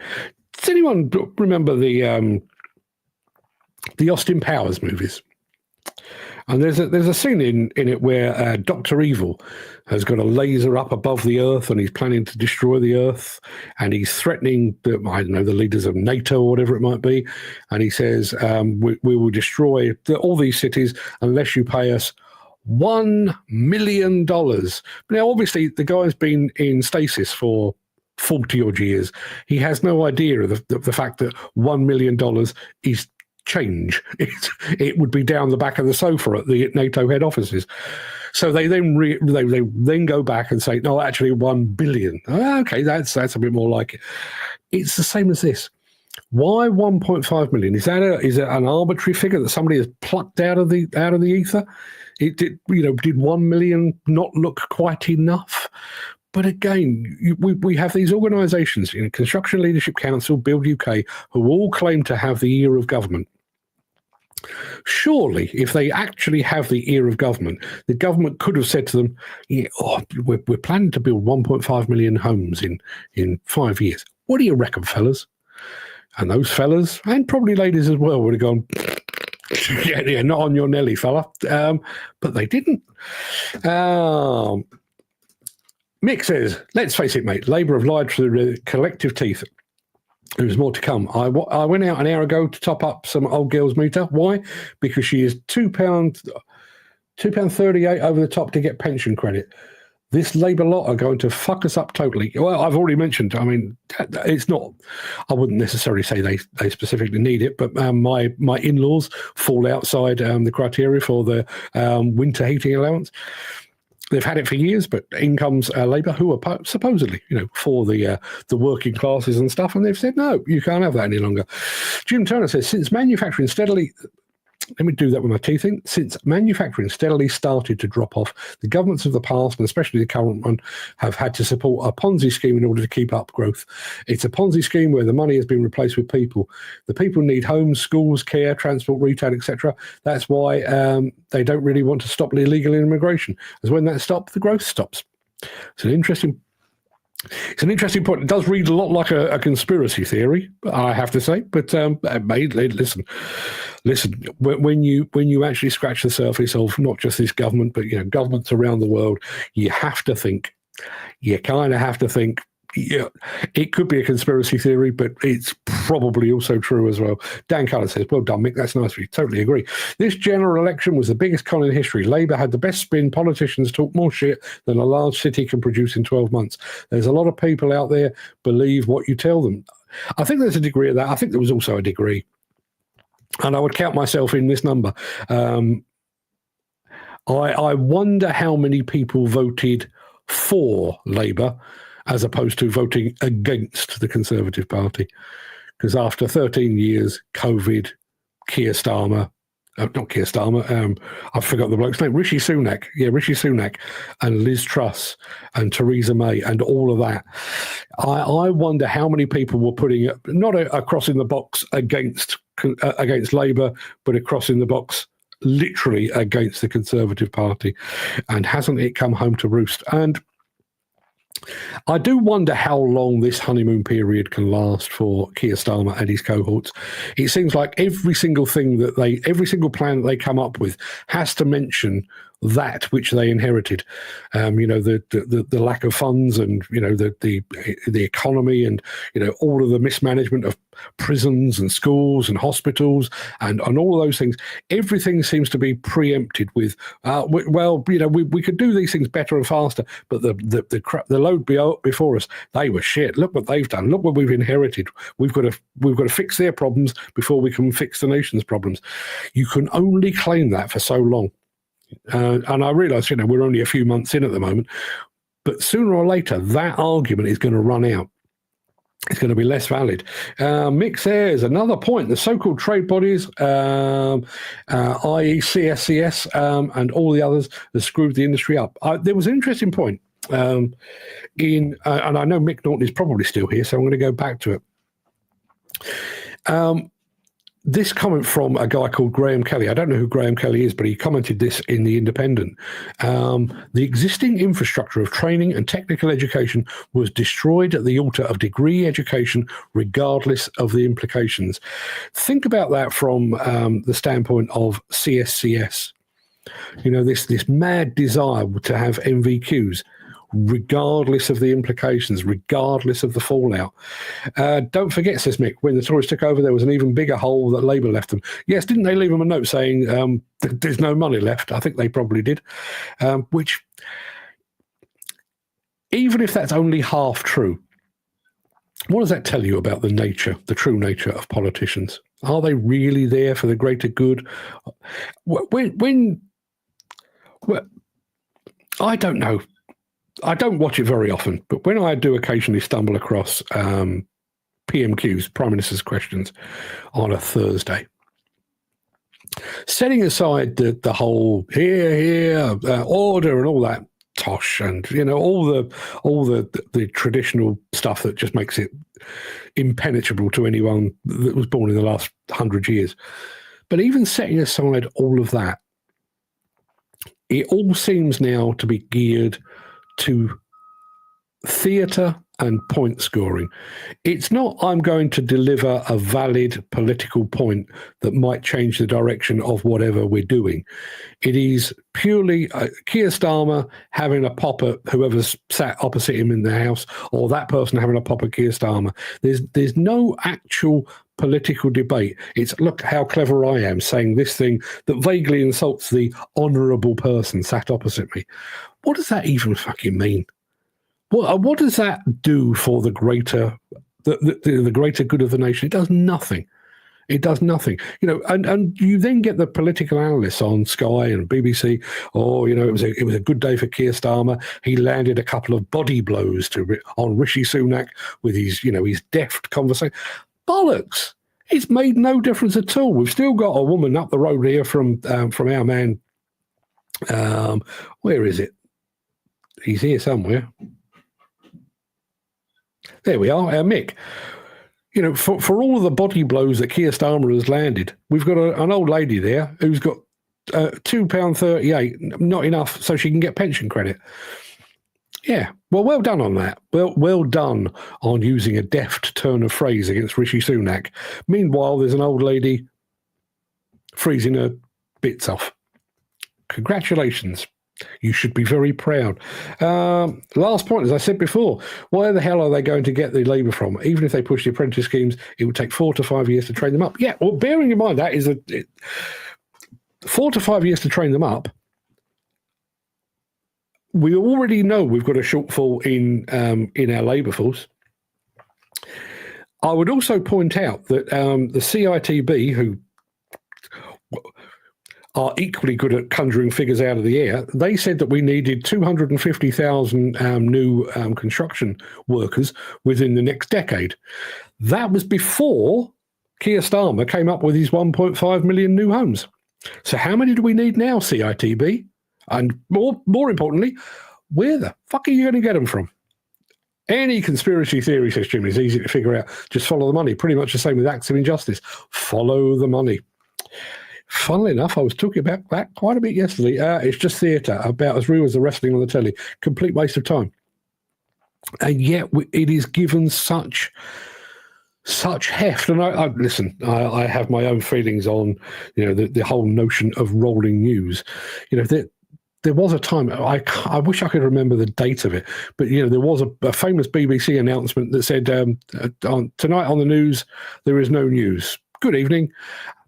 does anyone remember the Austin Powers movies? And there's a scene in it where Dr. Evil has got a laser up above the Earth and he's planning to destroy the Earth, and he's threatening the leaders of NATO or whatever it might be, and he says, we will destroy all these cities unless you pay us $1 million. Now, obviously, the guy's been in stasis for 40-odd years. He has no idea of the fact that $1 million is change. It would be down the back of the sofa at the NATO head offices. So they then go back and say, no, actually 1 billion. Okay, that's a bit more like it. It's the same as this. Why 1.5 million? Is it an arbitrary figure that somebody has plucked out of the ether? Did 1 million not look quite enough? But again, we have these organisations, Construction Leadership Council, Build UK, who all claim to have the ear of government. Surely, if they actually have the ear of government, the government could have said to them, we're planning to build 1.5 million homes in 5 years. What do you reckon, fellas? And those fellas, and probably ladies as well, would have gone, yeah, not on your Nelly, fella. But they didn't. Mick says, let's face it, mate, Labour have lied through the collective teeth. There's more to come. I went out an hour ago to top up some old girl's meter. Why? Because she is £2.38 over the top to get pension credit. This Labour lot are going to fuck us up totally. Well, I've already mentioned, I mean, it's not, I wouldn't necessarily say they specifically need it, but my in-laws fall outside the criteria for the winter heating allowance. They've had it for years, but in comes Labour, who are supposedly, for the working classes and stuff, and they've said, no, you can't have that any longer. Jim Turner says, since manufacturing steadily... Let me do that with my teeth in. Since manufacturing steadily started to drop off, the governments of the past, and especially the current one, have had to support a Ponzi scheme in order to keep up growth. It's a Ponzi scheme where the money has been replaced with people. The people need homes, schools, care, transport, retail, etc. That's why they don't really want to stop illegal immigration, as when that stops, the growth stops. It's an interesting point. It does read a lot like a conspiracy theory, I have to say. But mate, listen. When you actually scratch the surface of not just this government, but governments around the world, you have to think. You kind of have to think. Yeah, it could be a conspiracy theory, but it's probably also true as well. Dan Cullen says, well done, Mick, that's nice of you. Totally agree. This general election was the biggest con in history. Labour had the best spin. Politicians talk more shit than a large city can produce in 12 months. There's a lot of people out there believe what you tell them. I think there's a degree of that. I think there was also a degree, and I would count myself in this number. I wonder how many people voted for Labour as opposed to voting against the Conservative Party. Because after 13 years, COVID, Keir Starmer, not Keir Starmer, I forgot the bloke's name, Rishi Sunak. Yeah, Rishi Sunak and Liz Truss and Theresa May and all of that. I wonder how many people were putting it, not a cross in the box against Labour, but a cross in the box literally against the Conservative Party. And hasn't it come home to roost? And I do wonder how long this honeymoon period can last for Keir Starmer and his cohorts. It seems like every single plan that they come up with has to mention that which they inherited. The lack of funds and the economy and all of the mismanagement of prisons and schools and hospitals and all of those things. Everything seems to be preempted with we could do these things better and faster, but the load before us, they were shit. Look what they've done. Look what we've inherited. We've got to fix their problems before we can fix the nation's problems. You can only claim that for so long. And I realise, we're only a few months in at the moment, but sooner or later, that argument is going to run out. It's going to be less valid. Mick says, another point, the so-called trade bodies, i.e. CSCS and all the others that screwed the industry up. There was an interesting point and I know Mick Norton is probably still here, so I'm going to go back to it. This comment from a guy called Graham Kelly. I don't know who Graham Kelly is, but he commented this in The Independent. The existing infrastructure of training and technical education was destroyed at the altar of degree education, regardless of the implications. Think about that from the standpoint of CSCS. This mad desire to have MVQs, regardless of the implications, regardless of the fallout. Don't forget, says Mick, when the Tories took over, there was an even bigger hole that Labour left them. Yes, didn't they leave them a note saying there's no money left? I think they probably did. Which, even if that's only half true, what does that tell you about the true nature of politicians? Are they really there for the greater good? I don't know. I don't watch it very often, but when I do occasionally stumble across PMQs, Prime Minister's Questions, on a Thursday, setting aside the whole order and all that tosh and all the traditional stuff that just makes it impenetrable to anyone that was born in the last 100 years, but even setting aside all of that, it all seems now to be geared to theatre and point scoring. It's not, I'm going to deliver a valid political point that might change the direction of whatever we're doing. It is purely Keir Starmer having a pop at whoever's sat opposite him in the House, or that person having a pop at Keir Starmer. There's no actual political debate. It's, look how clever I am saying this thing that vaguely insults the honourable person sat opposite me. What does that even fucking mean? What does that do for the greater the greater good of the nation? It does nothing. It does nothing. You know, and you then get the political analysts on Sky and BBC. Oh, you know, it was a good day for Keir Starmer. He landed a couple of body blows on Rishi Sunak with his deft conversation. Bollocks! It's made no difference at all. We've still got a woman up the road here from our man. Where is it? He's here somewhere. There we are, our Mick. You know, for all of the body blows that Keir Starmer has landed, we've got an old lady there who's got £2.38, not enough so she can get pension credit. Yeah, well done on that. Well done on using a deft turn of phrase against Rishi Sunak. Meanwhile, there's an old lady freezing her bits off. Congratulations. You should be very proud. Last point, as I said before, where the hell are they going to get the labour from? Even if they push the apprentice schemes, it would take 4 to 5 years to train them up. Yeah, well, bearing in mind that is 4 to 5 years to train them up. We already know we've got a shortfall in our labour force. I would also point out that the CITB, who are equally good at conjuring figures out of the air, they said that we needed 250,000 new construction workers within the next decade. That was before Keir Starmer came up with his 1.5 million new homes. So how many do we need now, CITB? And more importantly, where the fuck are you going to get them from? Any conspiracy theory, says Jim, is easy to figure out. Just follow the money. Pretty much the same with acts of injustice. Follow the money. Funnily enough, I was talking about that quite a bit yesterday. It's just theatre, about as real as the wrestling on the telly. Complete waste of time. And yet it is given such heft. And I listen, I have my own feelings on, the whole notion of rolling news. There was a time, I wish I could remember the date of it, but there was a famous BBC announcement that said, tonight on the news, there is no news. Good evening.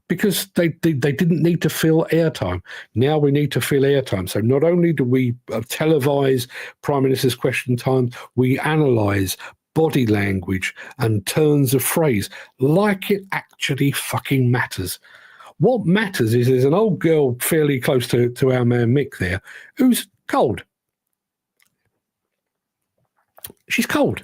Because they didn't need to fill airtime. Now we need to fill airtime. So not only do we televise Prime Minister's question time, we analyse body language and turns of phrase like it actually fucking matters. What matters is there's an old girl fairly close to our man Mick there who's cold. She's cold.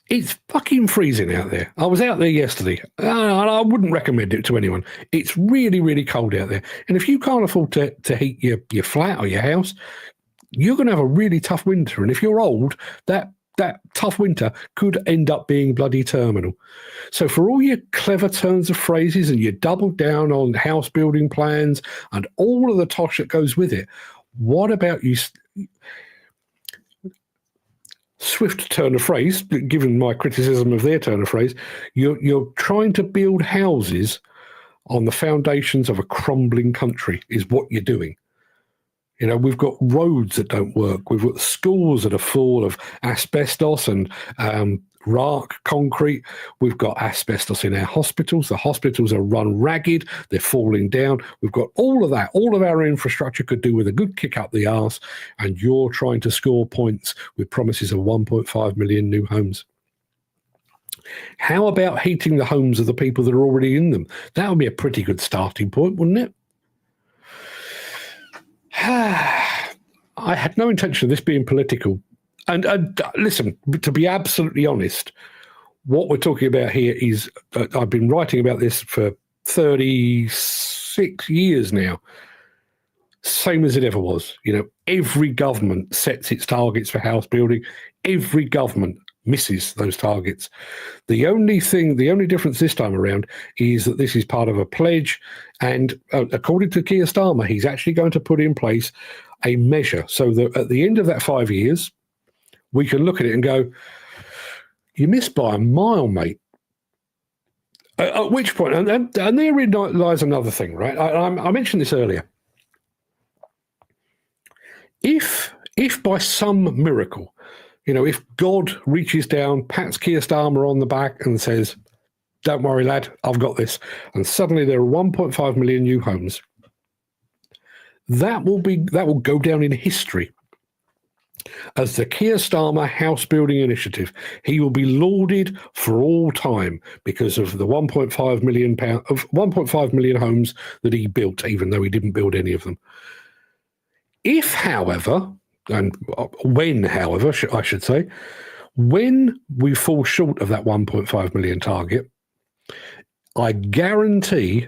It's fucking freezing out there. I was out there yesterday, and I wouldn't recommend it to anyone. It's really, really cold out there. And if you can't afford to heat your flat or your house, you're going to have a really tough winter. And if you're old, that tough winter could end up being bloody terminal. So for all your clever turns of phrases and you double down on house building plans and all of the tosh that goes with it, what about you... Swift turn of phrase, given my criticism of their turn of phrase, you're trying to build houses on the foundations of a crumbling country is what you're doing. We've got roads that don't work. We've got schools that are full of asbestos and rock, concrete. We've got asbestos in our hospitals. The hospitals are run ragged. They're falling down. We've got all of that. All of our infrastructure could do with a good kick up the arse, and you're trying to score points with promises of 1.5 million new homes. How about heating the homes of the people that are already in them? That would be a pretty good starting point, wouldn't it? I had no intention of this being political. And listen, to be absolutely honest, what we're talking about here is, I've been writing about this for 36 years now, same as it ever was. Every government sets its targets for house building. Every government misses those targets. The only difference this time around is that this is part of a pledge. And according to Keir Starmer, he's actually going to put in place a measure so that at the end of that 5 years, we can look at it and go, You missed by a mile, mate. At which point, and therein lies another thing, right? I mentioned this earlier. If by some miracle, if God reaches down, pats Keir Starmer on the back and says, "Don't worry, lad, I've got this," and suddenly there are 1.5 million new homes, that will go down in history as the Keir Starmer house building initiative. He will be lauded for all time because of the 1.5 million homes that he built, even though he didn't build any of them. If, however, and when, however, I should say, when we fall short of that 1.5 million target, I guarantee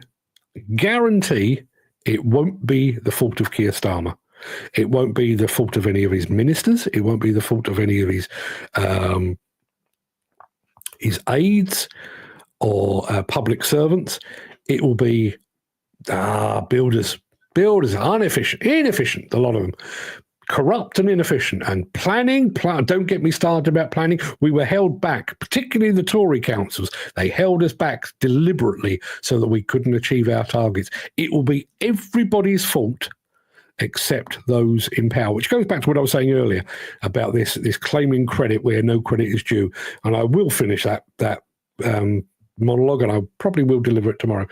it won't be the fault of Keir Starmer. It won't be the fault of any of his ministers. It won't be the fault of any of his aides or public servants. It will be builders, inefficient, a lot of them, corrupt and inefficient, and planning. Don't get me started about planning. We were held back, particularly the Tory councils. They held us back deliberately so that we couldn't achieve our targets. It will be everybody's fault except those in power, which goes back to what I was saying earlier about this claiming credit where no credit is due. And I will finish that monologue, and I probably will deliver it tomorrow.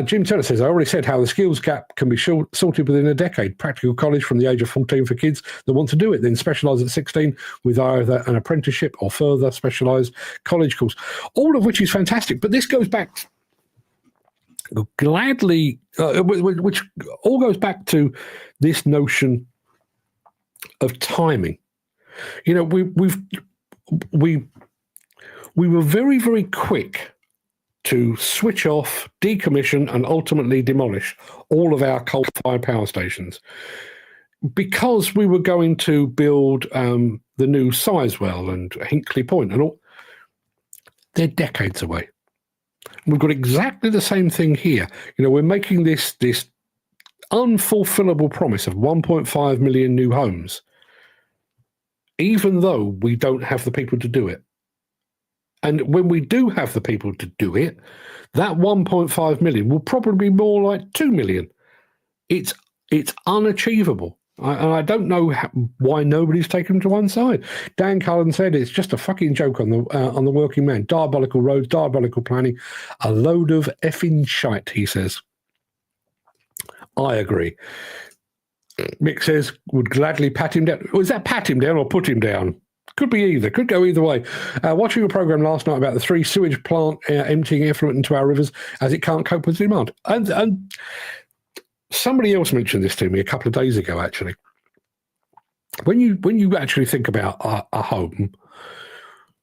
Jim Turner says, I already said how the skills gap can be sorted within a decade. Practical college from the age of 14 for kids that want to do it, then specialise at 16 with either an apprenticeship or further specialised college course, all of which is fantastic. But this goes back gladly, which all goes back to this notion of timing. We were very, very quick to switch off, decommission, and ultimately demolish all of our coal-fired power stations because we were going to build the new Sizewell and Hinkley Point and all. They're decades away. We've got exactly the same thing here. We're making this unfulfillable promise of 1.5 million new homes, even though we don't have the people to do it. And when we do have the people to do it, that 1.5 million will probably be more like 2 million. It's unachievable. And I don't know why nobody's taken to one side. Dan Cullen said it's just a fucking joke on the working man. Diabolical roads, diabolical planning, a load of effing shite, he says. I agree. Mick says, would gladly pat him down. Was that pat him down or put him down? Could be either. Could go either way. Watching a program last night about the 3 sewage plant emptying effluent into our rivers as it can't cope with demand. And somebody else mentioned this to me a couple of days ago, actually. When you actually think about a home,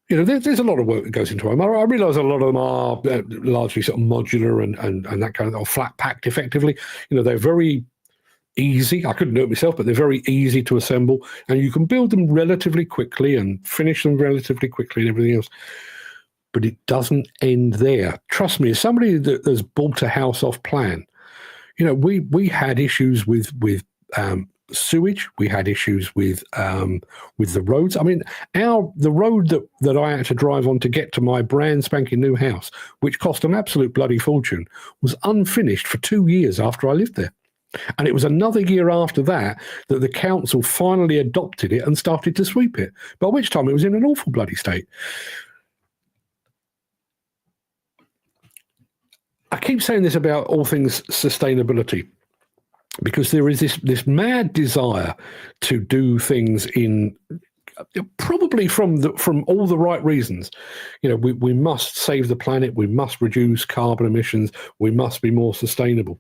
there's a lot of work that goes into a home. I realise a lot of them are largely sort of modular and that kind of, or flat packed effectively. They're very easy. I couldn't do it myself, but they're very easy to assemble, and you can build them relatively quickly and finish them relatively quickly and everything else. But it doesn't end there. Trust me, as somebody that has bought a house off plan, we had issues with sewage. We had issues with the roads. I mean, the road that I had to drive on to get to my brand spanking new house, which cost an absolute bloody fortune, was unfinished for 2 years after I lived there. And it was another year after that the council finally adopted it and started to sweep it, by which time it was in an awful bloody state. I keep saying this about all things sustainability because there is this mad desire to do things in probably from all the right reasons. We must save the planet, we must reduce carbon emissions, we must be more sustainable.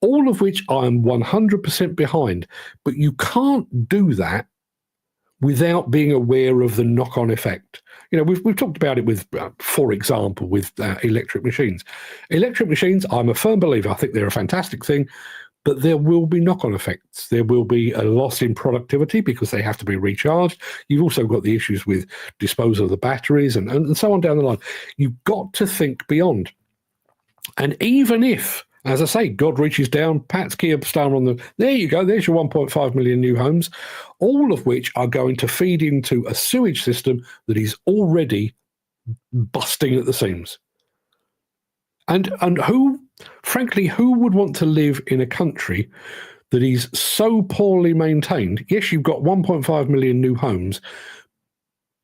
All of which I am 100% behind, but you can't do that without being aware of the knock-on effect. We've talked about it with, for example, with electric machines. Electric machines, I'm a firm believer. I think they're a fantastic thing, but there will be knock-on effects. There will be a loss in productivity because they have to be recharged. You've also got the issues with disposal of the batteries and so on down the line. You've got to think beyond. And even if As I say, God reaches down, pats Keir Starmer on the... There you go, there's your 1.5 million new homes, all of which are going to feed into a sewage system that is already busting at the seams. And who, frankly, who would want to live in a country that is so poorly maintained? Yes, you've got 1.5 million new homes,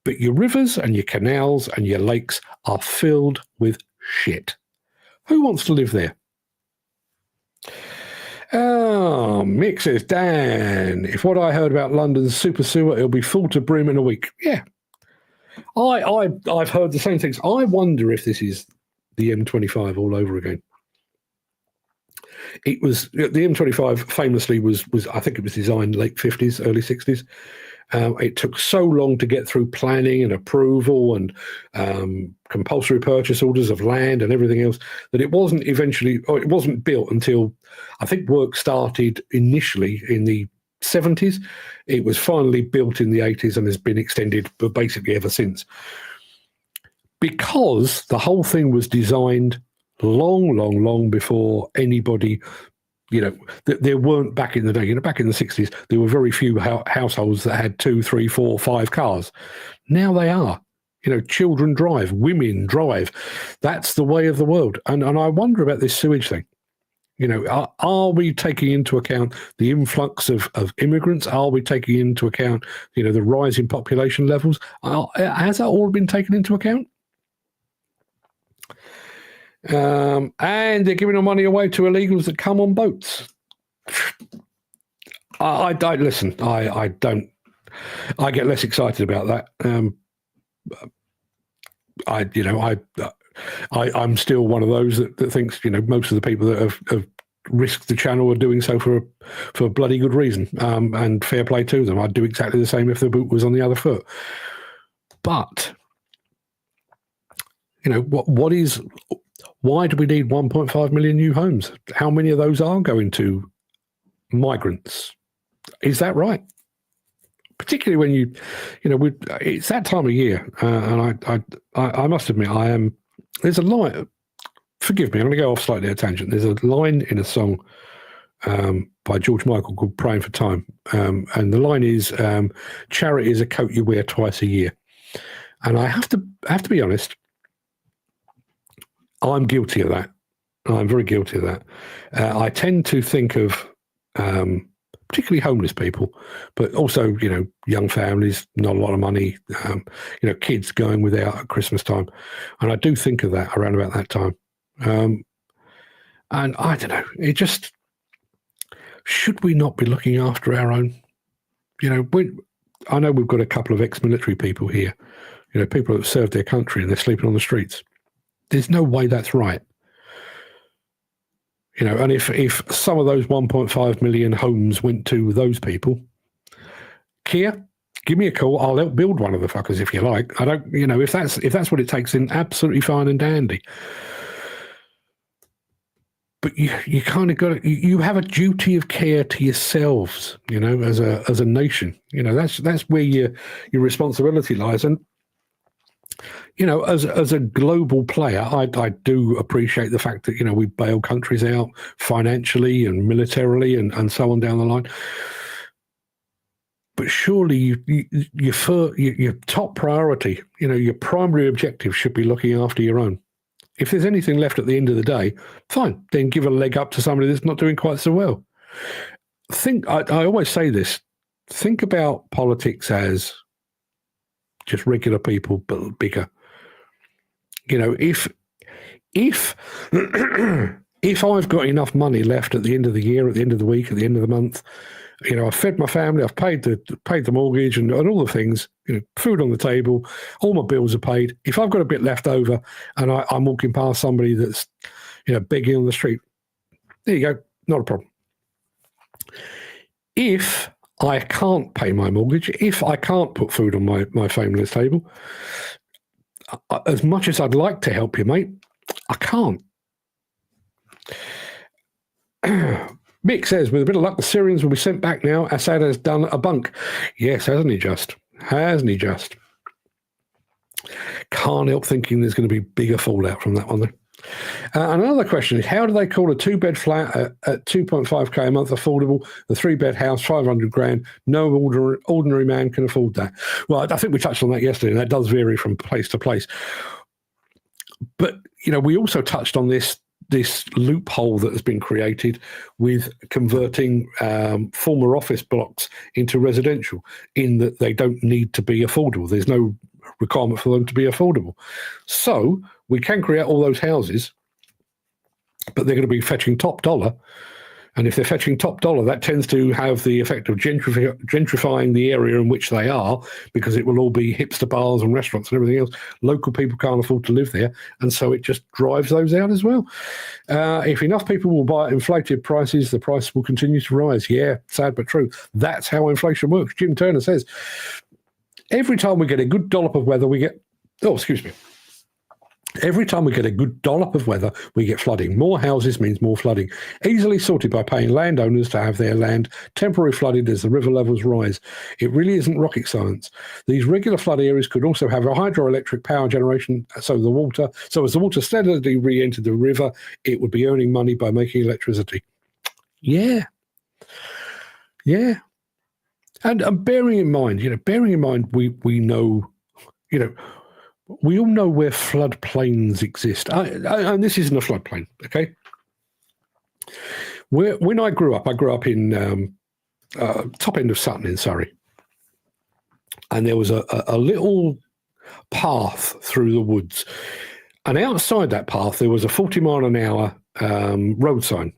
but your rivers and your canals and your lakes are filled with shit. Who wants to live there? Oh, Mick says, Dan, if what I heard about London's super sewer, it'll be full to brim in a week. Yeah. I've heard the same things. I wonder if this is the M25 all over again. It was the M25 famously was I think it was designed late 50s, early 60s. It took so long to get through planning and approval and compulsory purchase orders of land and everything else that it wasn't it wasn't built until I think work started initially in the 70s. It was finally built in the 80s and has been extended basically ever since. Because the whole thing was designed long before anybody, there weren't back in the day, back in the 60s, there were very few households that had 2, 3, 4, 5 cars. Now they are. Children drive, women drive. That's the way of the world. And I wonder about this sewage thing. Are we taking into account the influx of immigrants? Are we taking into account, the rise in population levels? Has that all been taken into account? And they're giving our money away to illegals that come on boats. I don't listen. I don't. I get less excited about that. I'm still one of those that thinks most of the people that have risked the channel are doing so for a bloody good reason. And fair play to them. I'd do exactly the same if the boot was on the other foot. But why do we need 1.5 million new homes? How many of those are going to migrants? Is that right? Particularly when it's that time of year, and I must admit, there's a line. Forgive me, I'm going to go off slightly at a tangent. There's a line in a song by George Michael called "Praying for Time," and the line is, "Charity is a coat you wear twice a year." And I have to be honest. I'm guilty of that. I'm very guilty of that. I tend to think of particularly homeless people, but also, young families, not a lot of money, kids going without at Christmas time. And I do think of that around about that time. And I don't know, should we not be looking after our own? I know we've got a couple of ex-military people here, people that have served their country and they're sleeping on the streets. There's no way that's right. And if some of those 1.5 million homes went to those people, Keir, give me a call. I'll help build one of the fuckers if you like. I don't, if that's what it takes, then absolutely fine and dandy. But you kind of got you have a duty of care to yourselves, as a nation. That's where your responsibility lies. And as a global player, I do appreciate the fact that, we bail countries out financially and militarily and so on down the line. But surely your top priority, your primary objective should be looking after your own. If there's anything left at the end of the day, fine, then give a leg up to somebody that's not doing quite so well. I always say this, think about politics as just regular people, but bigger. If I've got enough money left at the end of the year, at the end of the week, at the end of the month, I've fed my family, I've paid the mortgage and all the things, food on the table, all my bills are paid. If I've got a bit left over and I'm walking past somebody that's, begging on the street, there you go, not a problem. If I can't pay my mortgage, if I can't put food on my family's table, as much as I'd like to help you, mate, I can't. Mick says, with a bit of luck, the Syrians will be sent back now. Assad has done a bunk. Yes, hasn't he just? Hasn't he just? Can't help thinking there's going to be bigger fallout from that one, though. Another question is, how do they call a 2-bed flat at 2.5k a month affordable? The 3-bed house, 500 grand. No ordinary man can afford that. Well, I think we touched on that yesterday, and that does vary from place to place. But, you know, we also touched on this loophole that has been created with converting former office blocks into residential, in that they don't need to be affordable. There's no requirement for them to be affordable. So we can create all those houses, but they're going to be fetching top dollar. And if they're fetching top dollar, that tends to have the effect of gentrifying the area in which they are, because it will all be hipster bars and restaurants and everything else. Local people can't afford to live there, and so it just drives those out as well. If enough people will buy at inflated prices, the price will continue to rise. Yeah, sad but true. That's how inflation works. Jim Turner says, every time we get a good dollop of weather, we get... Oh, excuse me. Every time we get a good dollop of weather, we get flooding. More houses means more flooding. Easily sorted by paying landowners to have their land temporarily flooded as the river levels rise. It really isn't rocket science. These regular flood areas could also have a hydroelectric power generation, so as the water steadily re-entered the river, it would be earning money by making electricity. Yeah. Yeah. And bearing in mind, we know, we all know where floodplains exist. And this isn't a floodplain, okay? When I grew up in top end of Sutton in Surrey. And there was a little path through the woods. And outside that path, there was a 40 mile an hour road sign.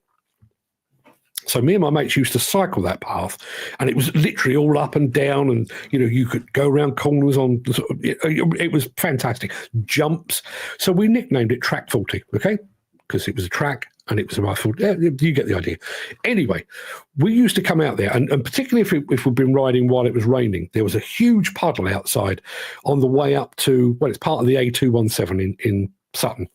So me and my mates used to cycle that path, and it was literally all up and down, and you could go around corners on. It was fantastic. Jumps. So we nicknamed it Track 40, okay? Because it was a track and it was a rifle. Yeah, you get the idea. Anyway, we used to come out there, and particularly if we'd been riding while it was raining, there was a huge puddle outside on the way up to, well, it's part of the A217 in Sutton.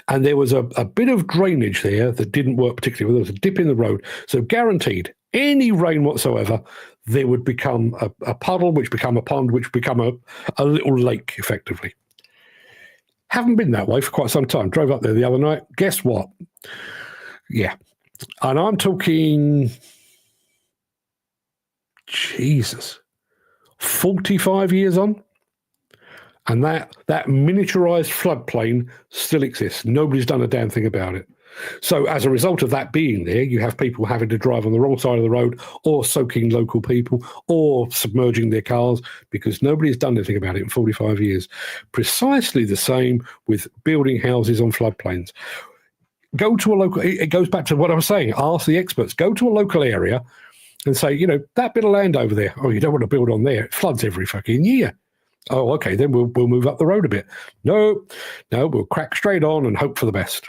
And there was a bit of drainage there that didn't work particularly well. There was a dip in the road. So guaranteed, any rain whatsoever, there would become a puddle, which become a pond, which become a little lake, effectively. Haven't been that way for quite some time. Drove up there the other night. Guess what? Yeah. And I'm talking, Jesus, 45 years on. And that miniaturized floodplain still exists. Nobody's done a damn thing about it. So as a result of that being there, you have people having to drive on the wrong side of the road, or soaking local people, or submerging their cars, because nobody's done anything about it in 45 years. Precisely the same with building houses on floodplains. Go to a local, it goes back to what I was saying, ask the experts. Go to a local area and say, that bit of land over there, oh, you don't want to build on there. It floods every fucking year. Oh, okay, then we'll move up the road a bit. No, we'll crack straight on and hope for the best.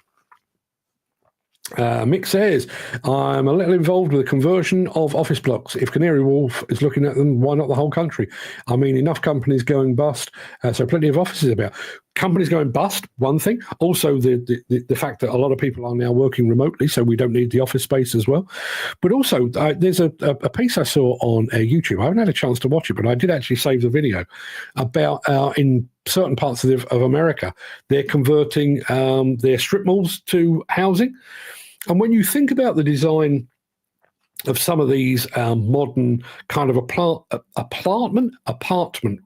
Mick says, I'm a little involved with the conversion of office blocks. If Canary Wharf is looking at them, why not the whole country? I mean, enough companies going bust, so plenty of offices about. Companies going bust, one thing. Also, the fact that a lot of people are now working remotely, so we don't need the office space as well. But also, there's a piece I saw on YouTube. I haven't had a chance to watch it, but I did actually save the video about in certain parts of America, they're converting their strip malls to housing. And when you think about the design of some of these modern kind of apartment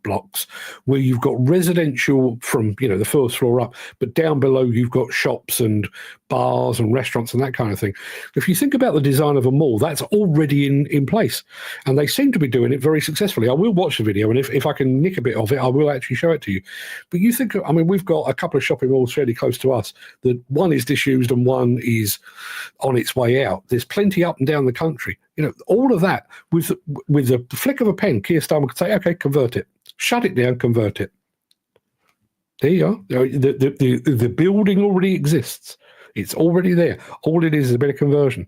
blocks, where you've got residential from the first floor up, but down below you've got shops and bars and restaurants and that kind of thing. If you think about the design of a mall, that's already in place, and they seem to be doing it very successfully. I will watch the video, and if I can nick a bit of it, I will actually show it to you. But you think, I mean, we've got a couple of shopping malls fairly close to us that one is disused and one is on its way out. There's plenty up and down the country. All of that with the flick of a pen, Keir Starmer could say, okay, convert it, shut it down, convert it. There you are. The building already exists. It's already there. All it is a bit of conversion.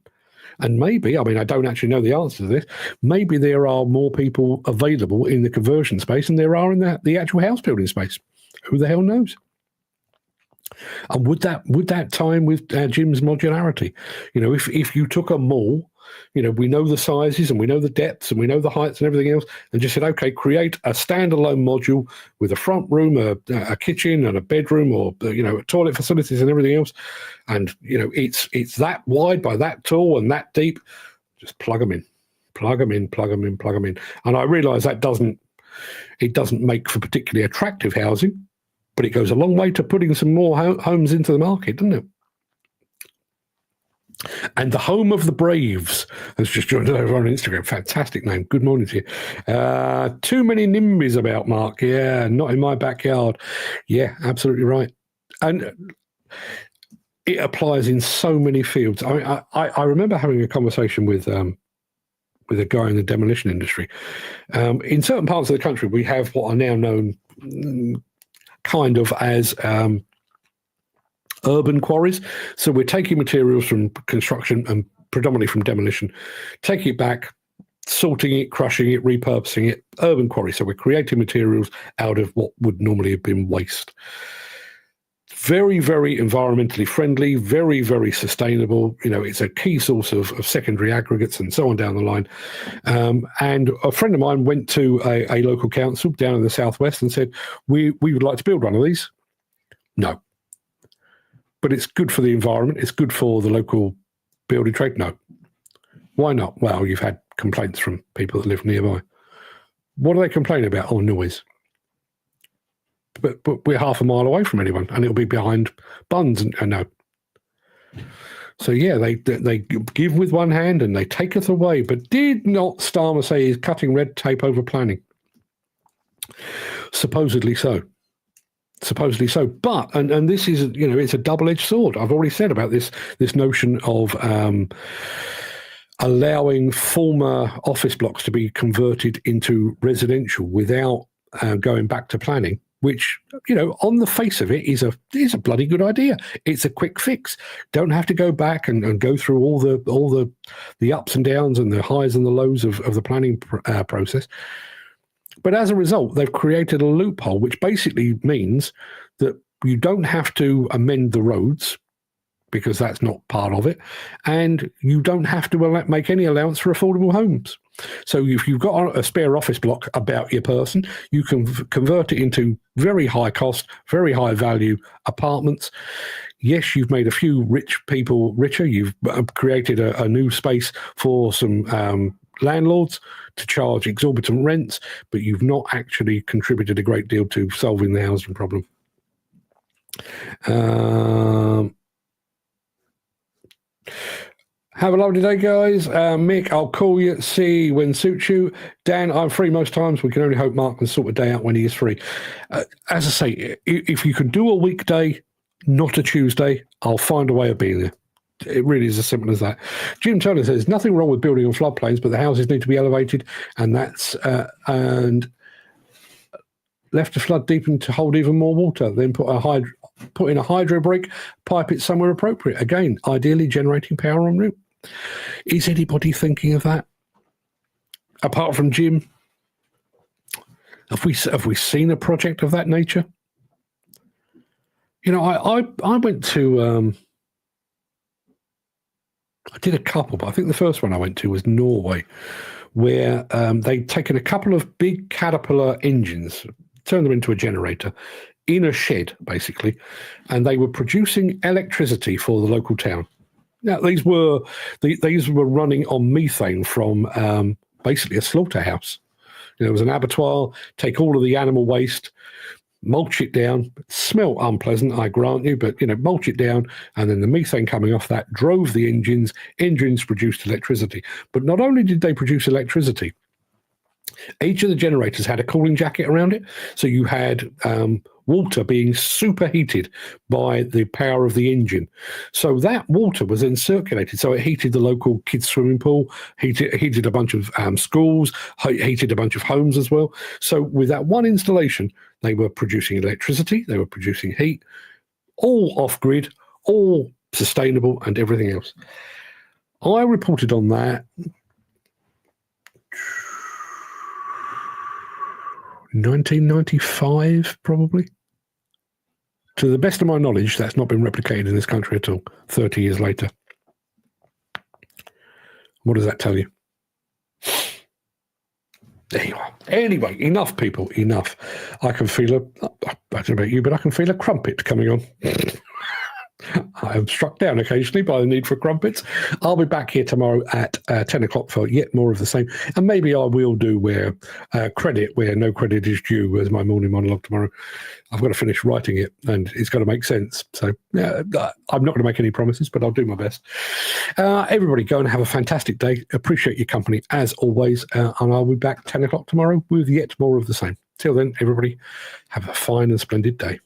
And maybe, I mean, I don't actually know the answer to this, maybe there are more people available in the conversion space than there are in the actual house building space. Who the hell knows? And would that time with Jim's modularity? If you took a mall we know the sizes and we know the depths and we know the heights and everything else, and just said, okay, create a standalone module with a front room, a kitchen and a bedroom, or toilet facilities and everything else, and it's that wide by that tall and that deep. Just plug them in. And I realise that doesn't make for particularly attractive housing, but it goes a long way to putting some more homes into the market, doesn't it? And the Home of the Braves has just joined us over on Instagram. Fantastic name. Good morning to you. Too many NIMBYs about, Mark. Yeah, not in my backyard. Yeah, absolutely right. And it applies in so many fields. I remember having a conversation with a guy in the demolition industry. In certain parts of the country, we have what are now known kind of as urban quarries. So we're taking materials from construction and predominantly from demolition, taking it back, sorting it, crushing it, repurposing it, urban quarry. So we're creating materials out of what would normally have been waste. Very, very environmentally friendly, very, very sustainable. It's a key source of secondary aggregates and so on down the line. And a friend of mine went to a local council down in the southwest and said, we would like to build one of these. No. But it's good for the environment. It's good for the local building trade. No. Why not? Well, you've had complaints from people that live nearby. What do they complain about? Oh, noise. But we're half a mile away from anyone, and it'll be behind bunds. And no. So yeah, they give with one hand and they taketh away. But did not Starmer say he's cutting red tape over planning? Supposedly so. But and this is it's a double-edged sword. I've already said about this notion of allowing former office blocks to be converted into residential without going back to planning, which on the face of it is a bloody good idea. It's a quick fix. Don't have to go back and go through all the ups and downs and the highs and the lows of the planning process. But as a result, they've created a loophole, which basically means that you don't have to amend the roads because that's not part of it, and you don't have to make any allowance for affordable homes. So if you've got a spare office block about your person, you can convert it into very high cost, very high value apartments. Yes, you've made a few rich people richer. You've created a new space for some landlords to charge exorbitant rents, but you've not actually contributed a great deal to solving the housing problem. Have a lovely day, guys. Mick, I'll call you, see when suits you. Dan, I'm free most times. We can only hope Mark can sort a day out when he is free. As I say, if you can do a weekday, not a Tuesday, I'll find a way of being there. It really is as simple as that. Jim Turner says, nothing wrong with building on floodplains, but the houses need to be elevated, and and left to flood deepen to hold even more water. Then put in a hydro break, pipe it somewhere appropriate. Again, ideally generating power en route. Is anybody thinking of that? Apart from Jim, have we seen a project of that nature? I went to. I did a couple, but I think the first one I went to was Norway, where they'd taken a couple of big Caterpillar engines, turned them into a generator in a shed, basically, and they were producing electricity for the local town. Now, these were running on methane from basically a slaughterhouse. It was an abattoir, take all of the animal waste, mulch it down, smelt unpleasant, I grant you, but, mulch it down, and then the methane coming off that drove the engines produced electricity. But not only did they produce electricity, each of the generators had a cooling jacket around it, so you had water being superheated by the power of the engine. So that water was then circulated, so it heated the local kids' swimming pool, heated a bunch of schools, heated a bunch of homes as well. So with that one installation, they were producing electricity, they were producing heat, all off-grid, all sustainable and everything else. I reported on that 1995, probably. To the best of my knowledge, that's not been replicated in this country at all, 30 years later. What does that tell you? There you are. Anyway, enough, people, enough. I can feel I don't know about you, but I can feel a crumpet coming on. I am struck down occasionally by the need for crumpets. I'll be back here tomorrow at 10 o'clock for yet more of the same. And maybe I will do where no credit is due as my morning monologue tomorrow. I've got to finish writing it and it's got to make sense. So yeah, I'm not going to make any promises, but I'll do my best. Everybody go and have a fantastic day. Appreciate your company as always. And I'll be back 10 o'clock tomorrow with yet more of the same. Till then, everybody have a fine and splendid day.